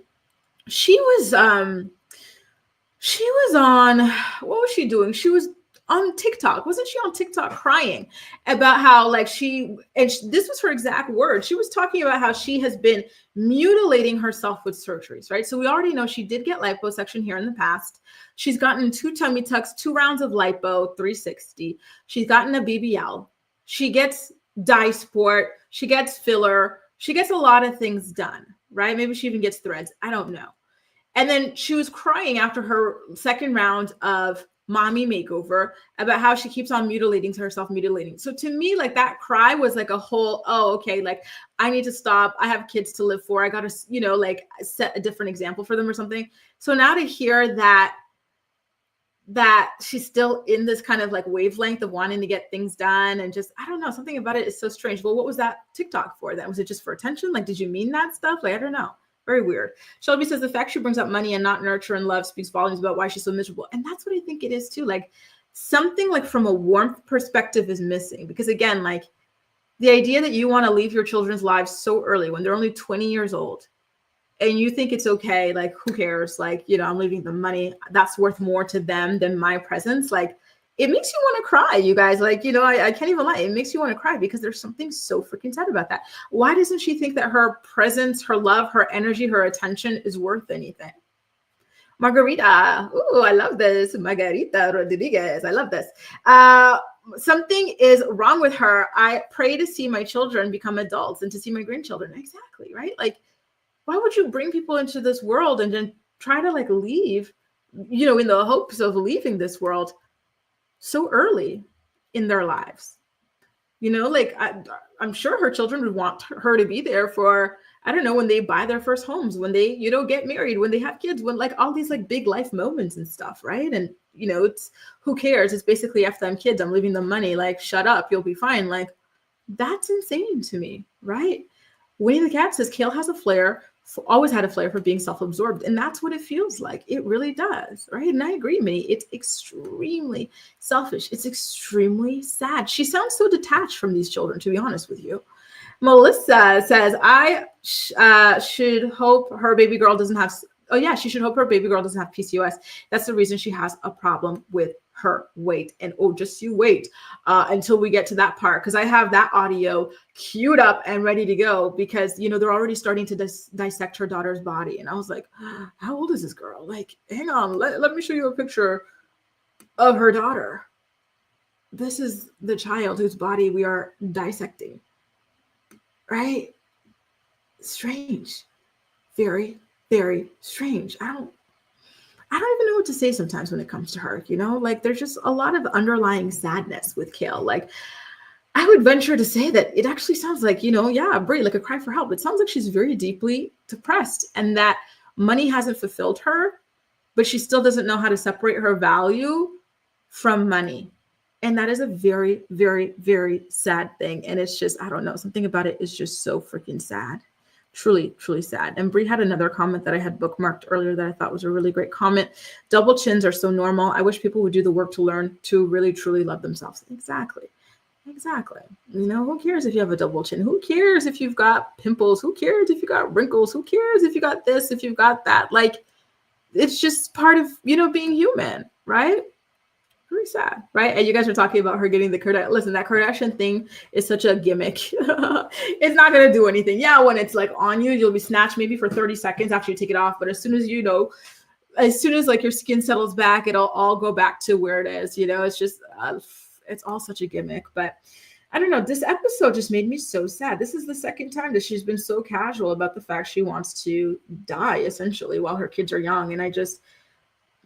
she was on, what was she doing? She was on TikTok. Wasn't she on TikTok crying about how like this was her exact word. She was talking about how she has been mutilating herself with surgeries, right? So we already know she did get liposuction here in the past. She's gotten 2 tummy tucks, 2 rounds of lipo, 360. She's gotten a BBL. She gets dye sport. She gets filler. She gets a lot of things done, right? Maybe she even gets threads. I don't know. And then she was crying after her second round of mommy makeover about how she keeps on mutilating herself. So to me, like that cry was like a whole, oh, okay, like I need to stop. I have kids to live for. I got to, like set a different example for them or something. So now to hear that she's still in this kind of like wavelength of wanting to get things done, and just, I don't know, something about it is so strange. Well, what was that TikTok for? That was it just for attention? Like, did you mean that stuff? Like, I don't know. Very weird. Shelby says the fact she brings up money and not nurture and love speaks volumes about why she's so miserable. And that's what I think it is too. Like something like from a warmth perspective is missing, because again, like the idea that you want to leave your children's lives so early when they're only 20 years old and you think it's okay, like who cares? Like, I'm leaving them money. That's worth more to them than my presence. Like it makes you want to cry, you guys. Like, I can't even lie. It makes you want to cry because there's something so freaking sad about that. Why doesn't she think that her presence, her love, her energy, her attention is worth anything? Margarita. Ooh, I love this. Margarita Rodriguez. I love this. Something is wrong with her. I pray to see my children become adults and to see my grandchildren. Exactly, right? Like, why would you bring people into this world and then try to like leave, in the hopes of leaving this world so early in their lives? Like I'm sure her children would want her to be there for, I don't know, when they buy their first homes, when they, get married, when they have kids, when like all these like big life moments and stuff, right? And, it's, who cares? It's basically F them kids. I'm leaving them money. Like, shut up. You'll be fine. Like, that's insane to me, right? Winnie the Cat says Kail has a flair, always had a flair for being self-absorbed. And that's what it feels like. It really does, right? And I agree, Minnie. It's extremely selfish. It's extremely sad. She sounds so detached from these children, to be honest with you. Melissa says, I should hope her baby girl doesn't have, she should hope her baby girl doesn't have PCOS. That's the reason she has a problem with her weight. And just you wait until we get to that part, because I have that audio queued up and ready to go, because they're already starting to dissect her daughter's body. And I was like, how old is this girl? Like, hang on, let me show you a picture of her daughter. This is the child whose body we are dissecting, right? Strange. Very, very strange. I don't even know what to say sometimes when it comes to her, like there's just a lot of underlying sadness with Kail. Like I would venture to say that it actually sounds like, Brie, like a cry for help. It sounds like she's very deeply depressed and that money hasn't fulfilled her, but she still doesn't know how to separate her value from money. And that is a very, very, very sad thing. And it's just, I don't know, something about it is just so freaking sad. Truly, truly sad. And Brie had another comment that I had bookmarked earlier that I thought was a really great comment. Double chins are so normal. I wish people would do the work to learn to really, truly love themselves. Exactly. Who cares if you have a double chin? Who cares if you've got pimples? Who cares if you got wrinkles? Who cares if you got this, if you've got that? Like, it's just part of, being human, right? Very sad, right? And you guys are talking about her getting the Kardashian. Listen, that Kardashian thing is such a gimmick. It's not going to do anything. Yeah, when it's like on you, you'll be snatched maybe for 30 seconds after you take it off. But as soon as as soon as like your skin settles back, it'll all go back to where it is. It's just, it's all such a gimmick. But I don't know. This episode just made me so sad. This is the second time that she's been so casual about the fact she wants to die essentially while her kids are young. And I just,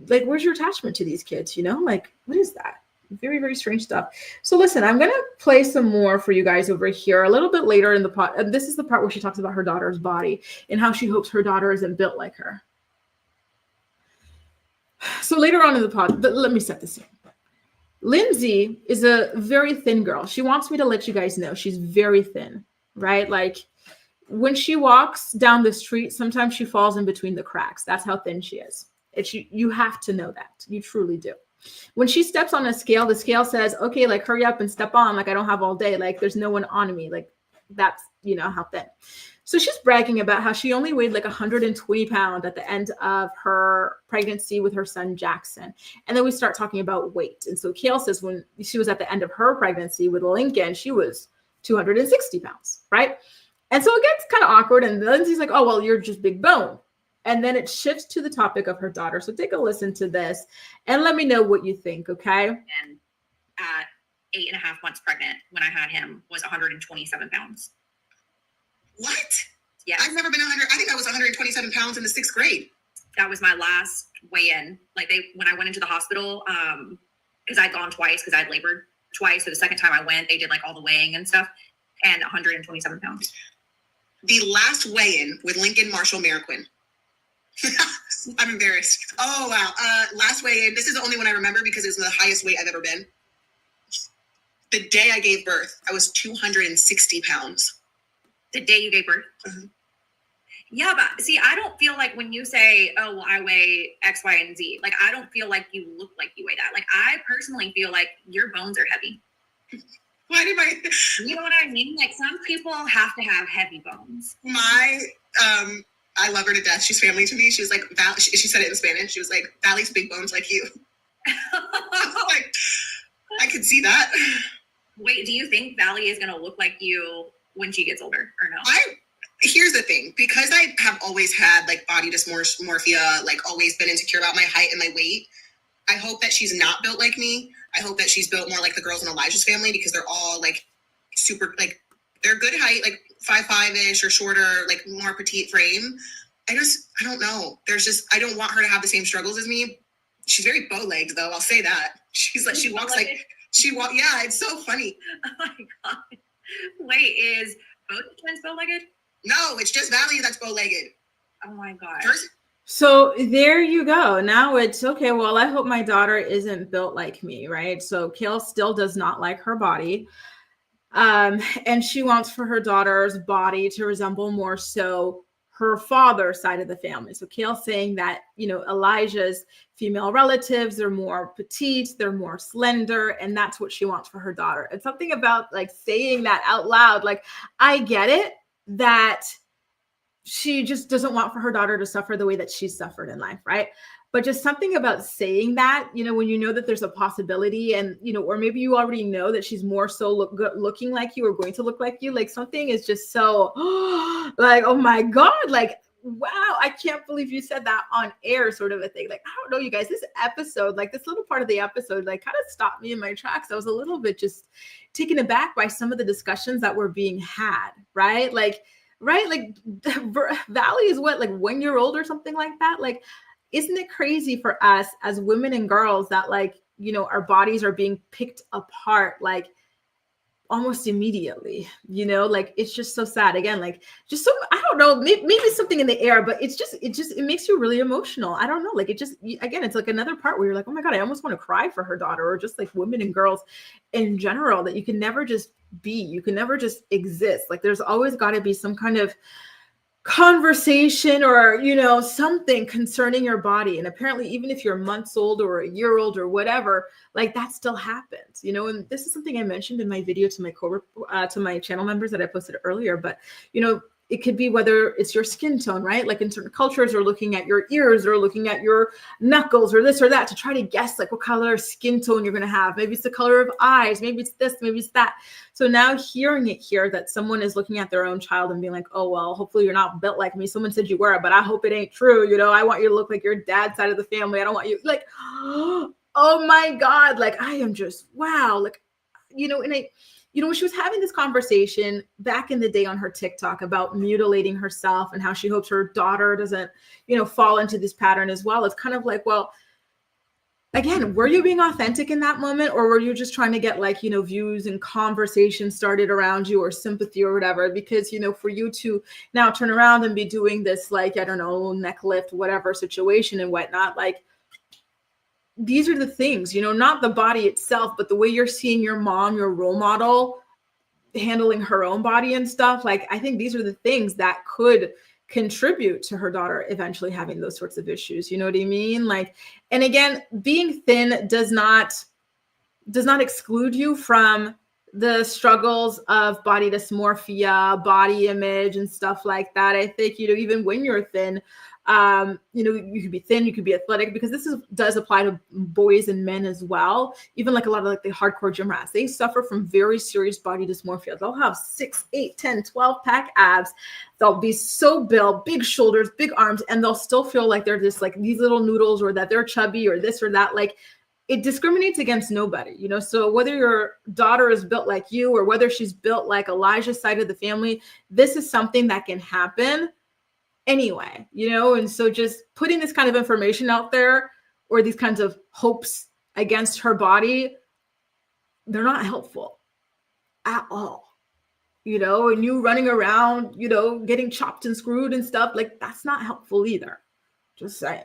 like, where's your attachment to these kids? Like, what is that? Very, very strange stuff. So listen, I'm going to play some more for you guys over here a little bit later in the pod. And this is the part where she talks about her daughter's body and how she hopes her daughter isn't built like her. So later on in the pod, but let me set this scene. Lindsay is a very thin girl. She wants me to let you guys know she's very thin, right? Like when she walks down the street, sometimes she falls in between the cracks. That's how thin she is. You have to know that. You truly do. When she steps on a scale, the scale says, okay, like hurry up and step on. Like I don't have all day. Like there's no one on me. Like that's, how thin. So she's bragging about how she only weighed like 120 pounds at the end of her pregnancy with her son, Jackson. And then we start talking about weight. And so Kail says when she was at the end of her pregnancy with Lincoln, she was 260 pounds, right? And so it gets kind of awkward. And Lindsay's like, oh, well, you're just big bone. And then it shifts to the topic of her daughter. So take a listen to this and let me know what you think, okay? And at 8.5 months pregnant, when I had him, was 127 pounds. What? Yeah. I've never been 100. I think I was 127 pounds in the 6th grade. That was my last weigh-in. Like when I went into the hospital, because I'd gone twice because I'd labored twice. So the second time I went, they did like all the weighing and stuff, and 127 pounds. The last weigh-in with Lincoln Marshall Marroquin. I'm embarrassed. Oh, wow. Last weigh-in. This is the only one I remember because it's the highest weight I've ever been. The day I gave birth, I was 260 pounds. The day you gave birth? Mm-hmm. Yeah, but see, I don't feel like when you say, oh, well, I weigh X, Y, and Z, like, I don't feel like you look like you weigh that. Like, I personally feel like your bones are heavy. Why did my... You know what I mean? Like, some people have to have heavy bones. I love her to death. She's family to me. She was like, she said it in Spanish. She was like, Valley's big bones like you. Like, I could see that. Wait, do you think Valley is going to look like you when she gets older or no? Here's the thing, because I have always had like body dysmorphia, like always been insecure about my height and my weight. I hope that she's not built like me. I hope that she's built more like the girls in Elijah's family because they're all like super, like they're good height, like 5'5" or shorter, like more petite frame. I don't know. I don't want her to have the same struggles as me. She's very bow-legged though. I'll say that. She's like, she walks like, yeah, it's so funny. Oh my God. Wait, is both twins bow-legged? No, it's just Valley that's bow-legged. Oh my God. So there you go. Now it's okay. Well, I hope my daughter isn't built like me, right? So Kail still does not like her body. And she wants for her daughter's body to resemble more so her father's side of the family. So Kail's saying that, Elijah's female relatives are more petite, they're more slender, and that's what she wants for her daughter. And something about like saying that out loud, like, I get it that she just doesn't want for her daughter to suffer the way that she's suffered in life, right? But just something about saying that, when you know that there's a possibility and, or maybe you already know that she's more so looking like you or going to look like you, like something is just so like, oh my God, like, wow, I can't believe you said that on air sort of a thing. Like, I don't know, you guys, this episode, like this little part of the episode, like kind of stopped me in my tracks. I was a little bit just taken aback by some of the discussions that were being had, right? Like Valley is what, like 1 year old or something like that. Like, isn't it crazy for us as women and girls that like, our bodies are being picked apart, like almost immediately, like, it's just so sad. Again, like just so, I don't know, maybe something in the air, but it makes you really emotional. I don't know. Like again, it's like another part where you're like, oh my God, I almost want to cry for her daughter, or just like women and girls in general, that you can never just you can never just exist. Like there's always got to be some kind of conversation or something concerning your body. And apparently even if you're months old or a year old or whatever, like that still happens, and this is something I mentioned in my video to my channel members that I posted earlier. But it could be whether it's your skin tone, right? Like in certain cultures, or looking at your ears, or looking at your knuckles, or this or that, to try to guess like what color skin tone you're going to have. Maybe it's the color of eyes, maybe it's this, maybe it's that. So now hearing it here, that someone is looking at their own child and being like, oh, well, hopefully you're not built like me. Someone said you were, but I hope it ain't true. You know, I want you to look like your dad's side of the family. I don't want you like, oh my God, like I am just, wow. Like, you know, and when she was having this conversation back in the day on her TikTok about mutilating herself and how she hopes her daughter doesn't, fall into this pattern as well. It's kind of like, well, again, were you being authentic in that moment, or were you just trying to get views and conversation started around you, or sympathy or whatever? Because, for you to now turn around and be doing this, like, I don't know, neck lift, whatever situation and whatnot, like, these are the things, not the body itself, but the way you're seeing your mom, your role model, handling her own body and stuff. Like, I think these are the things that could contribute to her daughter eventually having those sorts of issues. You know what I mean? Like, and again, being thin does not exclude you from the struggles of body dysmorphia, body image, and stuff like that. I think, even when you're thin, you could be thin, you could be athletic, because this does apply to boys and men as well. Even like a lot of like the hardcore gym rats, they suffer from very serious body dysmorphia. They'll have 6, 8, 10, 12 pack abs. They'll be so built, big shoulders, big arms, and they'll still feel like they're just like these little noodles, or that they're chubby, or this or that. Like, it discriminates against nobody, so whether your daughter is built like you, or whether she's built like Elijah's side of the family, this is something that can happen anyway, and so just putting this kind of information out there, or these kinds of hopes against her body, they're not helpful at all, and you running around, getting chopped and screwed and stuff, like, that's not helpful either. Just saying.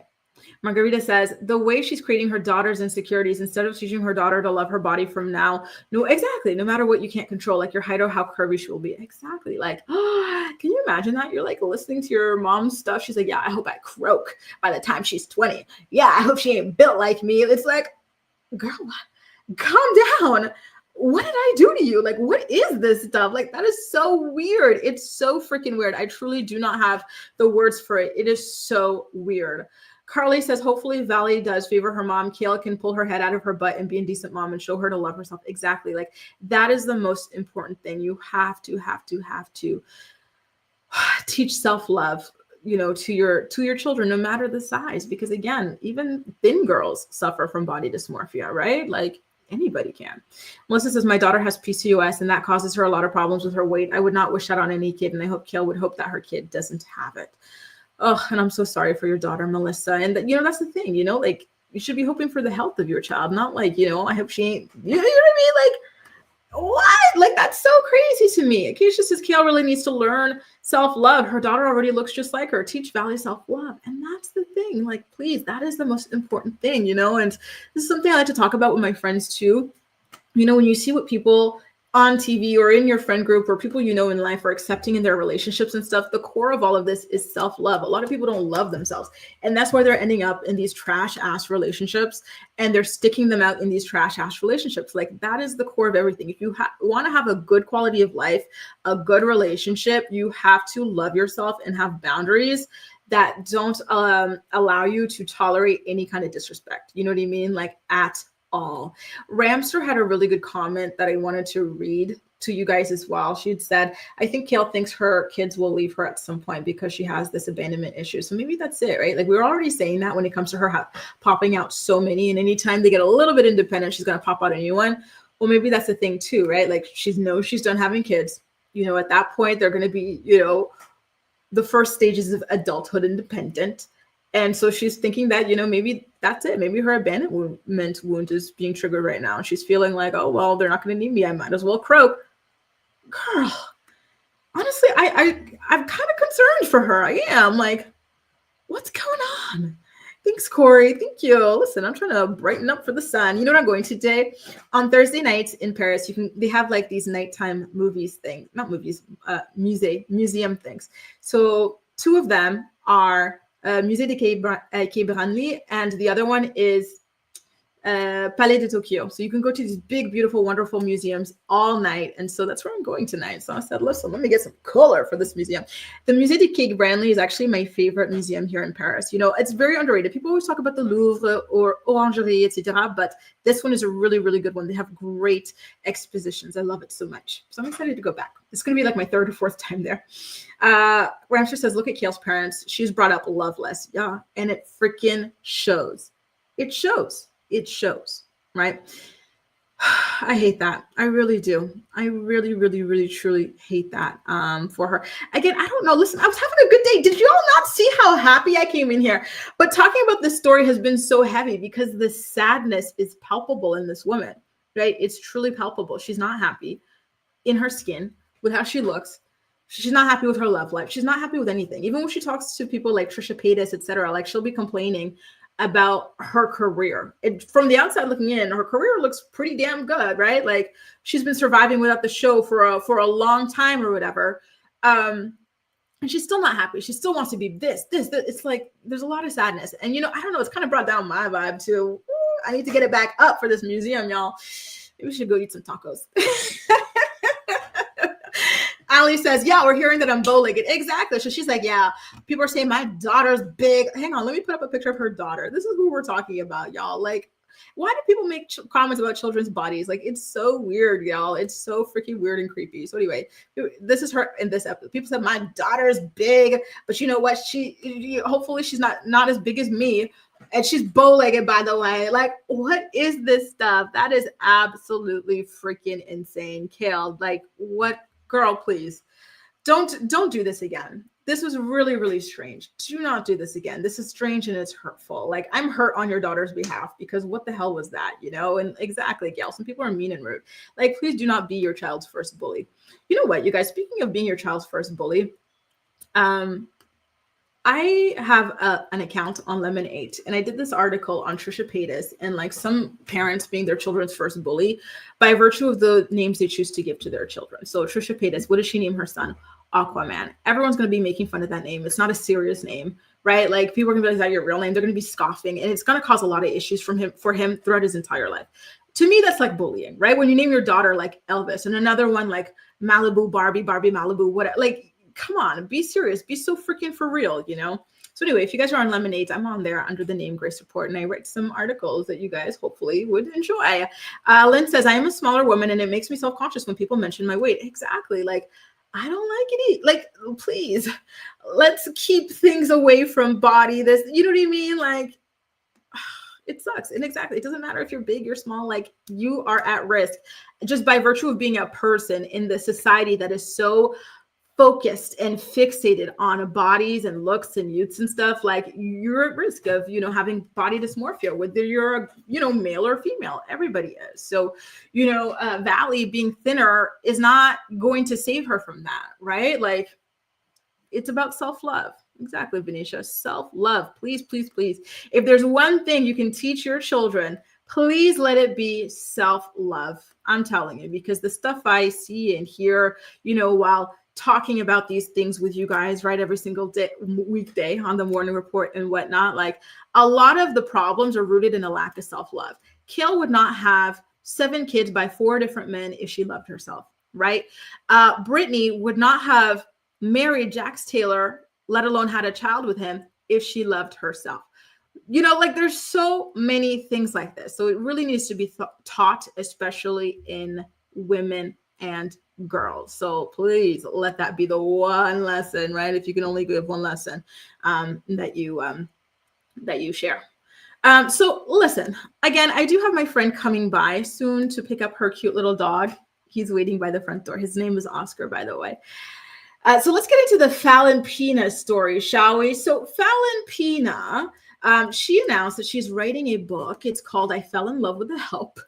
Margarita says, the way she's creating her daughter's insecurities, instead of teaching her daughter to love her body from now. No, exactly. No matter what you can't control, like your height or how curvy she will be. Exactly. Like, can you imagine that? You're like listening to your mom's stuff. She's like, yeah, I hope I croak by the time she's 20. Yeah, I hope she ain't built like me. It's like, girl, calm down. What did I do to you? Like, what is this stuff? Like, that is so weird. It's so freaking weird. I truly do not have the words for it. It is so weird. Carly says, hopefully Valley does favor her mom. Kail can pull her head out of her butt and be a decent mom and show her to love herself. Exactly. Like, that is the most important thing. You have to teach self-love, to your children, no matter the size, because again, even thin girls suffer from body dysmorphia, right? Like, anybody can. Melissa says, my daughter has PCOS and that causes her a lot of problems with her weight. I would not wish that on any kid, and I hope Kail would hope that her kid doesn't have it. Oh, and I'm so sorry for your daughter, Melissa. And that's the thing, like, you should be hoping for the health of your child, not like, I hope she ain't, you know what I mean? Like, what? Like, that's so crazy to me. Acacia says, Kail really needs to learn self-love. Her daughter already looks just like her. Teach Valley self-love. And that's the thing. Like, please, that is the most important thing, and this is something I like to talk about with my friends too. When you see what people on TV or in your friend group or people in life are accepting in their relationships and stuff, the core of all of this is self-love. A lot of people don't love themselves, and that's why they're ending up in these trash ass relationships, and they're sticking them out in these trash ass relationships. Like, that is the core of everything. If you want to have a good quality of life, a good relationship, you have to love yourself and have boundaries that don't allow you to tolerate any kind of disrespect. You know what I mean? Like, at all. Ramster had a really good comment that I wanted to read to you guys as well. She had said, I think Kail thinks her kids will leave her at some point because she has this abandonment issue. So maybe that's it, right? Like, we were already saying that when it comes to her popping out so many, and anytime they get a little bit independent, she's going to pop out a new one. Well, maybe that's the thing too, right? Like, she knows she's done having kids. At that point, they're going to be, the first stages of adulthood independent. And so she's thinking that, maybe that's it. Maybe her abandonment wound is being triggered right now. And she's feeling like, oh, well, they're not going to need me. I might as well croak. Girl, honestly, I'm kind of concerned for her. I am like, what's going on? Thanks, Corey. Thank you. Listen, I'm trying to brighten up for the sun. You know what I'm going to today? On Thursday nights in Paris, they have like these nighttime museum things. So 2 of them are Musée de Quai Branly, and the other one is Palais de Tokyo. So you can go to these big, beautiful, wonderful museums all night. And so that's where I'm going tonight. So I said, listen, let me get some color for this museum. The Musée de Quai Branly is actually my favorite museum here in Paris. You know, it's very underrated. People always talk about the Louvre or Orangerie, etc. But this one is a really, really good one. They have great expositions. I love it so much. So I'm excited to go back. It's going to be like my third or fourth time there. Ramsher says, look at Kail's parents. She's brought up loveless. Yeah. And it freaking shows. It shows. It shows, right? I hate that. I really do. I really, really, really, truly hate that for her. Again, I don't know. Listen, I was having a good day. Did you all not see how happy I came in here? But talking about this story has been so heavy because the sadness is palpable in this woman, right? It's truly palpable. She's not happy in her skin with how she looks. She's not happy with her love life. She's not happy with anything. Even when she talks to people like Trisha Paytas, etc., like she'll be complaining about her career. And from the outside looking in, her career looks pretty damn good, right? Like she's been surviving without the show for a long time or whatever. And she's still not happy. She still wants to be this. It's like there's a lot of sadness. And you know, I don't know, it's kind of brought down my vibe too. I need to get it back up for this museum, y'all. Maybe we should go eat some tacos. Ali says, yeah, we're hearing that I'm bow-legged. Exactly. So she's like, yeah, people are saying my daughter's big. Hang on, let me put up a picture of her daughter. This is who we're talking about, y'all. Like, why do people make comments about children's bodies? Like, it's so weird, y'all. It's so freaking weird and creepy. So anyway, this is her in this episode. People said my daughter's big, but you know what? Hopefully she's not as big as me. And she's bow-legged, by the way. Like, what is this stuff? That is absolutely freaking insane. Kail, like, what? Girl, please don't do this again. This was really, really strange. Do not do this again. This is strange and it's hurtful. Like, I'm hurt on your daughter's behalf because what the hell was that, you know? And exactly, Gail, some people are mean and rude. Like, please do not be your child's first bully. You know what, you guys, speaking of being your child's first bully, I have an account on Lemon8, and I did this article on Trisha Paytas and like some parents being their children's first bully by virtue of the names they choose to give to their children. So Trisha Paytas, what does she name her son? Aquaman. Everyone's going to be making fun of that name. It's not a serious name, right? Like people are going to be like, is that your real name? They're going to be scoffing, and it's going to cause a lot of issues for him throughout his entire life. To me, that's like bullying, right? When you name your daughter like Elvis and another one like Malibu, Barbie Malibu, whatever, like, come on, be serious. Be so freaking for real, you know? So anyway, if you guys are on Lemon8, I'm on there under the name Grace Report, and I write some articles that you guys hopefully would enjoy. Lynn says, I am a smaller woman, and it makes me self-conscious when people mention my weight. Exactly. Like, I don't like it. Like, please, let's keep things away from body. This, you know what I mean? Like, it sucks. And exactly, it doesn't matter if you're big, you're small, like you are at risk just by virtue of being a person in the society that is so focused and fixated on bodies and looks and youths and stuff. Like you're at risk of, you know, having body dysmorphia, whether you're a, you know, male or female. Everybody is. So, you know, Valley being thinner is not going to save her from that, right? Like it's about self-love. Exactly, Venetia. Self-love. Please, please, please. If there's one thing you can teach your children, please let it be self-love. I'm telling you, because the stuff I see and hear, you know, while talking about these things with you guys, right, every single day, weekday on the morning report and whatnot, like a lot of the problems are rooted in a lack of self-love. Kail would not have 7 kids by 4 different men if she loved herself, right? Brittany would not have married Jax Taylor, let alone had a child with him, if she loved herself. You know, like there's so many things like this. So it really needs to be taught, especially in women and girls. So please let that be the one lesson, right? If you can only give one lesson that you share. So listen, again, I do have my friend coming by soon to pick up her cute little dog. He's waiting by the front door. His name is Oscar, by the way. So let's get into the Falynn Pina story, shall we? So Falynn Pina, she announced that she's writing a book. It's called I Fell in Love with the Help,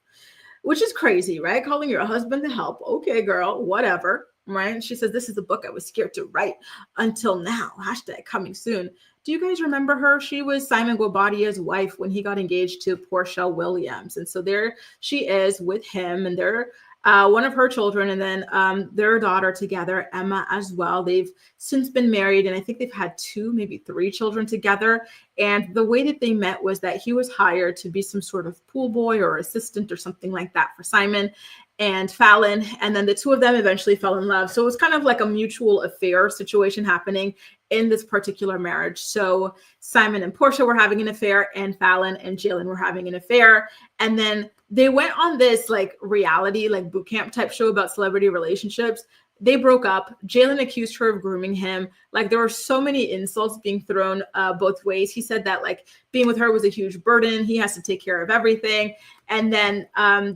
which is crazy, right? Calling your husband the help. Okay, girl, whatever, right? And she says, this is a book I was scared to write until now. # coming soon. Do you guys remember her? She was Simon Guobbadia's wife when he got engaged to Portia Williams. And so there she is with him, and they're one of her children, and then their daughter together, Emma, as well. They've since been married, and I think they've had 2, maybe 3 children together. And the way that they met was that he was hired to be some sort of pool boy or assistant or something like that for Symone and Falynn. And then the 2 of them eventually fell in love. So it was kind of like a mutual affair situation happening in this particular marriage. So Symone and Portia were having an affair, and Falynn and Jalen were having an affair. And then they went on this like reality, like boot camp type show about celebrity relationships. They broke up. Jalen accused her of grooming him. Like there were so many insults being thrown both ways. He said that like being with her was a huge burden. He has to take care of everything. And then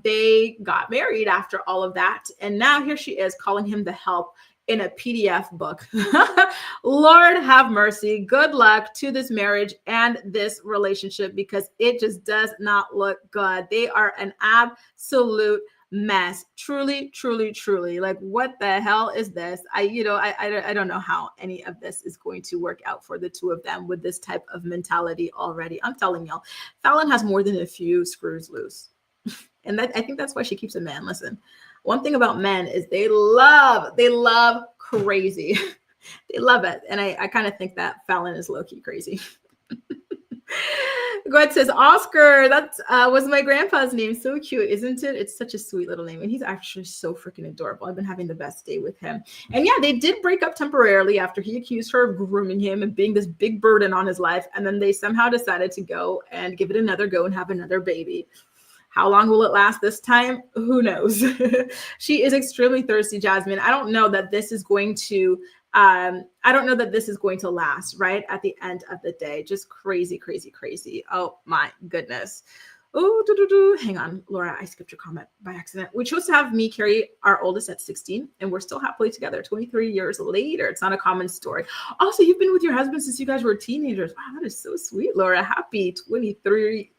they got married after all of that. And now here she is calling him the help in a PDF book. Lord have mercy. Good luck to this marriage and this relationship, because it just does not look good. They are an absolute mess. Truly, truly, truly. Like, what the hell is this? I don't know how any of this is going to work out for the 2 of them with this type of mentality already. I'm telling y'all, Falynn has more than a few screws loose. And I think that's why she keeps a man. Listen, one thing about men is they love crazy. They love it. And I kind of think that Falynn is low-key crazy. Gwed says, Oscar, that was my grandpa's name. So cute, isn't it? It's such a sweet little name. And he's actually so freaking adorable. I've been having the best day with him. And yeah, they did break up temporarily after he accused her of grooming him and being this big burden on his life. And then they somehow decided to go and give it another go and have another baby. How long will it last this time? Who knows? She is extremely thirsty, Jasmine. I don't know that this is going to last, right? At the end of the day, just crazy, crazy, crazy. Oh my goodness. Oh, hang on, Laura, I skipped your comment by accident. We chose to have me carry our oldest at 16, and we're still happily together 23 years later. It's not a common story. Also, you've been with your husband since you guys were teenagers. Wow, that is so sweet, Laura. Happy 23rd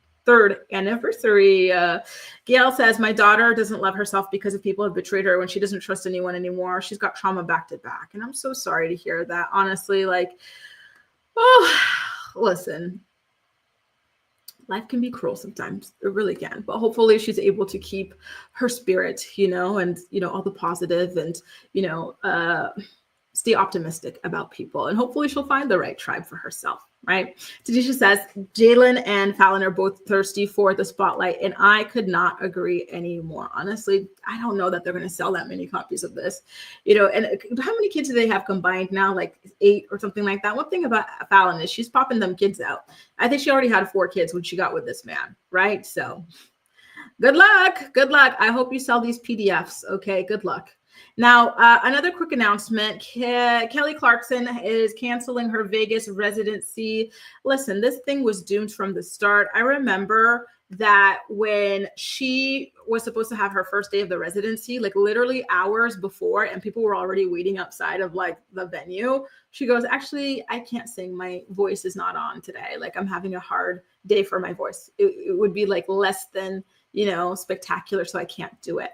anniversary. Gail says, my daughter doesn't love herself because of people have betrayed her when she doesn't trust anyone anymore. She's got trauma back to back. And I'm so sorry to hear that. Honestly, like, oh, listen, life can be cruel sometimes. It really can. But hopefully she's able to keep her spirit, and, all the positive and, stay optimistic about people. And hopefully she'll find the right tribe for herself, right? Tadisha says, Jalen and Falynn are both thirsty for the spotlight, and I could not agree anymore. Honestly, I don't know that they're going to sell that many copies of this, and how many kids do they have combined now? Like 8 or something like that. One thing about Falynn is she's popping them kids out. I think she already had 4 kids when she got with this man, right? So good luck. Good luck. I hope you sell these PDFs. Okay, good luck. Now, another quick announcement. Kelly Clarkson is canceling her Vegas residency. Listen, this thing was doomed from the start. I remember that when she was supposed to have her first day of the residency, like literally hours before, and people were already waiting outside of like the venue, she goes, actually, I can't sing. My voice is not on today. Like, I'm having a hard day for my voice. It would be like less than, spectacular. So I can't do it.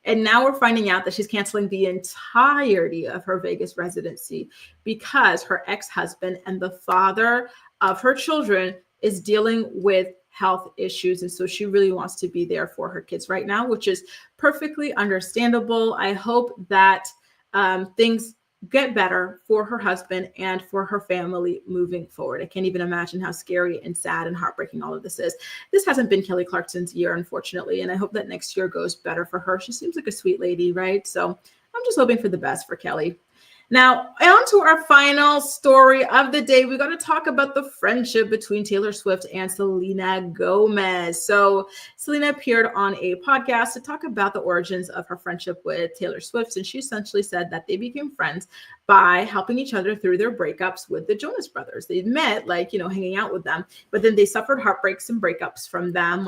And now we're finding out that she's canceling the entirety of her Vegas residency because her ex-husband and the father of her children is dealing with health issues. And so she really wants to be there for her kids right now, which is perfectly understandable. I hope that things get better for her husband and for her family moving forward. I can't even imagine how scary and sad and heartbreaking all of this is. This hasn't been Kelly Clarkson's year, unfortunately, and I hope that next year goes better for her. She seems like a sweet lady, right? So I'm just hoping for the best for Kelly. Now, on to our final story of the day. We got to talk about the friendship between Taylor Swift and Selena Gomez. So Selena appeared on a podcast to talk about the origins of her friendship with Taylor Swift. And she essentially said that they became friends by helping each other through their breakups with the Jonas Brothers. They met, hanging out with them, but then they suffered heartbreaks and breakups from them,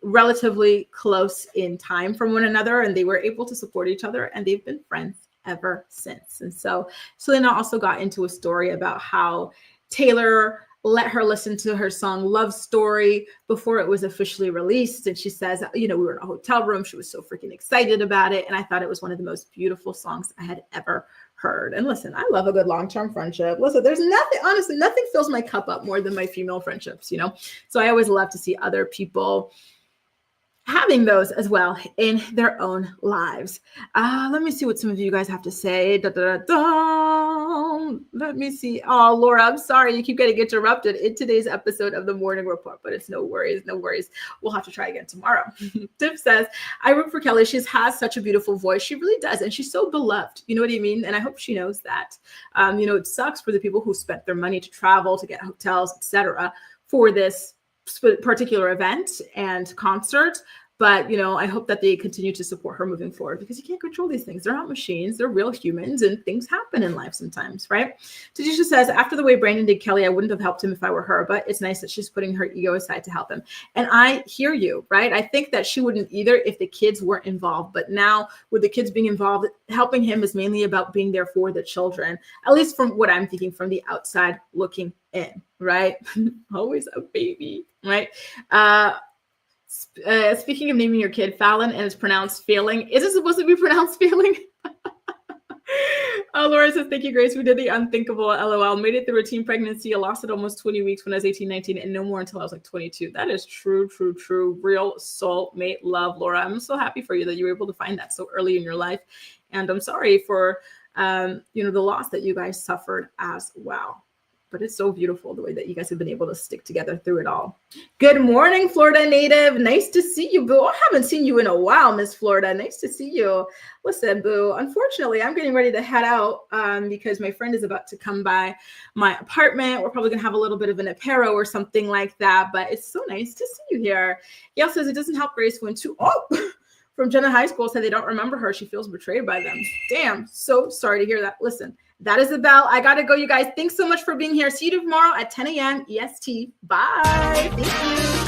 relatively close in time from one another. And they were able to support each other, and they've been friends ever since. And so Selena also got into a story about how Taylor let her listen to her song Love Story before it was officially released. And she says, we were in a hotel room. She was so freaking excited about it. And I thought it was one of the most beautiful songs I had ever heard. And listen, I love a good long-term friendship. Listen, there's nothing fills my cup up more than my female friendships, So I always love to see other people having those as well in their own lives. Let me see what some of you guys have to say. Let me see. Oh, Laura, I'm sorry you keep getting interrupted in today's episode of the Morning Report, but it's no worries, no worries. We'll have to try again tomorrow. Tiff says, I root for Kelly. She has such a beautiful voice. She really does. And she's so beloved. You know what I mean? And I hope she knows that. It sucks for the people who spent their money to travel, to get hotels, etc., for this particular event and concert. But, I hope that they continue to support her moving forward, because you can't control these things. They're not machines. They're real humans, and things happen in life sometimes, right? Tajisha says, after the way Brandon did Kelly, I wouldn't have helped him if I were her, but it's nice that she's putting her ego aside to help him. And I hear you, right? I think that she wouldn't either if the kids weren't involved. But now with the kids being involved, helping him is mainly about being there for the children, at least from what I'm thinking from the outside looking in, right? Always a baby, right? Speaking of naming your kid Falynn, and it's pronounced failing. Is it supposed to be pronounced failing? Laura says, thank you, Grace. We did the unthinkable. LOL. Made it through a teen pregnancy. I lost it almost 20 weeks when I was 18, 19, and no more until I was like 22. That is true, true, true. Real soulmate love, Laura. I'm so happy for you that you were able to find that so early in your life. And I'm sorry for, the loss that you guys suffered as well. But it's so beautiful the way that you guys have been able to stick together through it all. Good morning, Florida native. Nice to see you, boo. I haven't seen you in a while, Miss Florida. Nice to see you. Listen, boo, unfortunately, I'm getting ready to head out because my friend is about to come by my apartment. We're probably going to have a little bit of an apero or something like that. But it's so nice to see you here. Gail says it doesn't help Grace when from Jenna High School said they don't remember her. She feels betrayed by them. Damn, so sorry to hear that. Listen. That is the bell. I got to go, you guys. Thanks so much for being here. See you tomorrow at 10 a.m. EST. Bye. Thank you.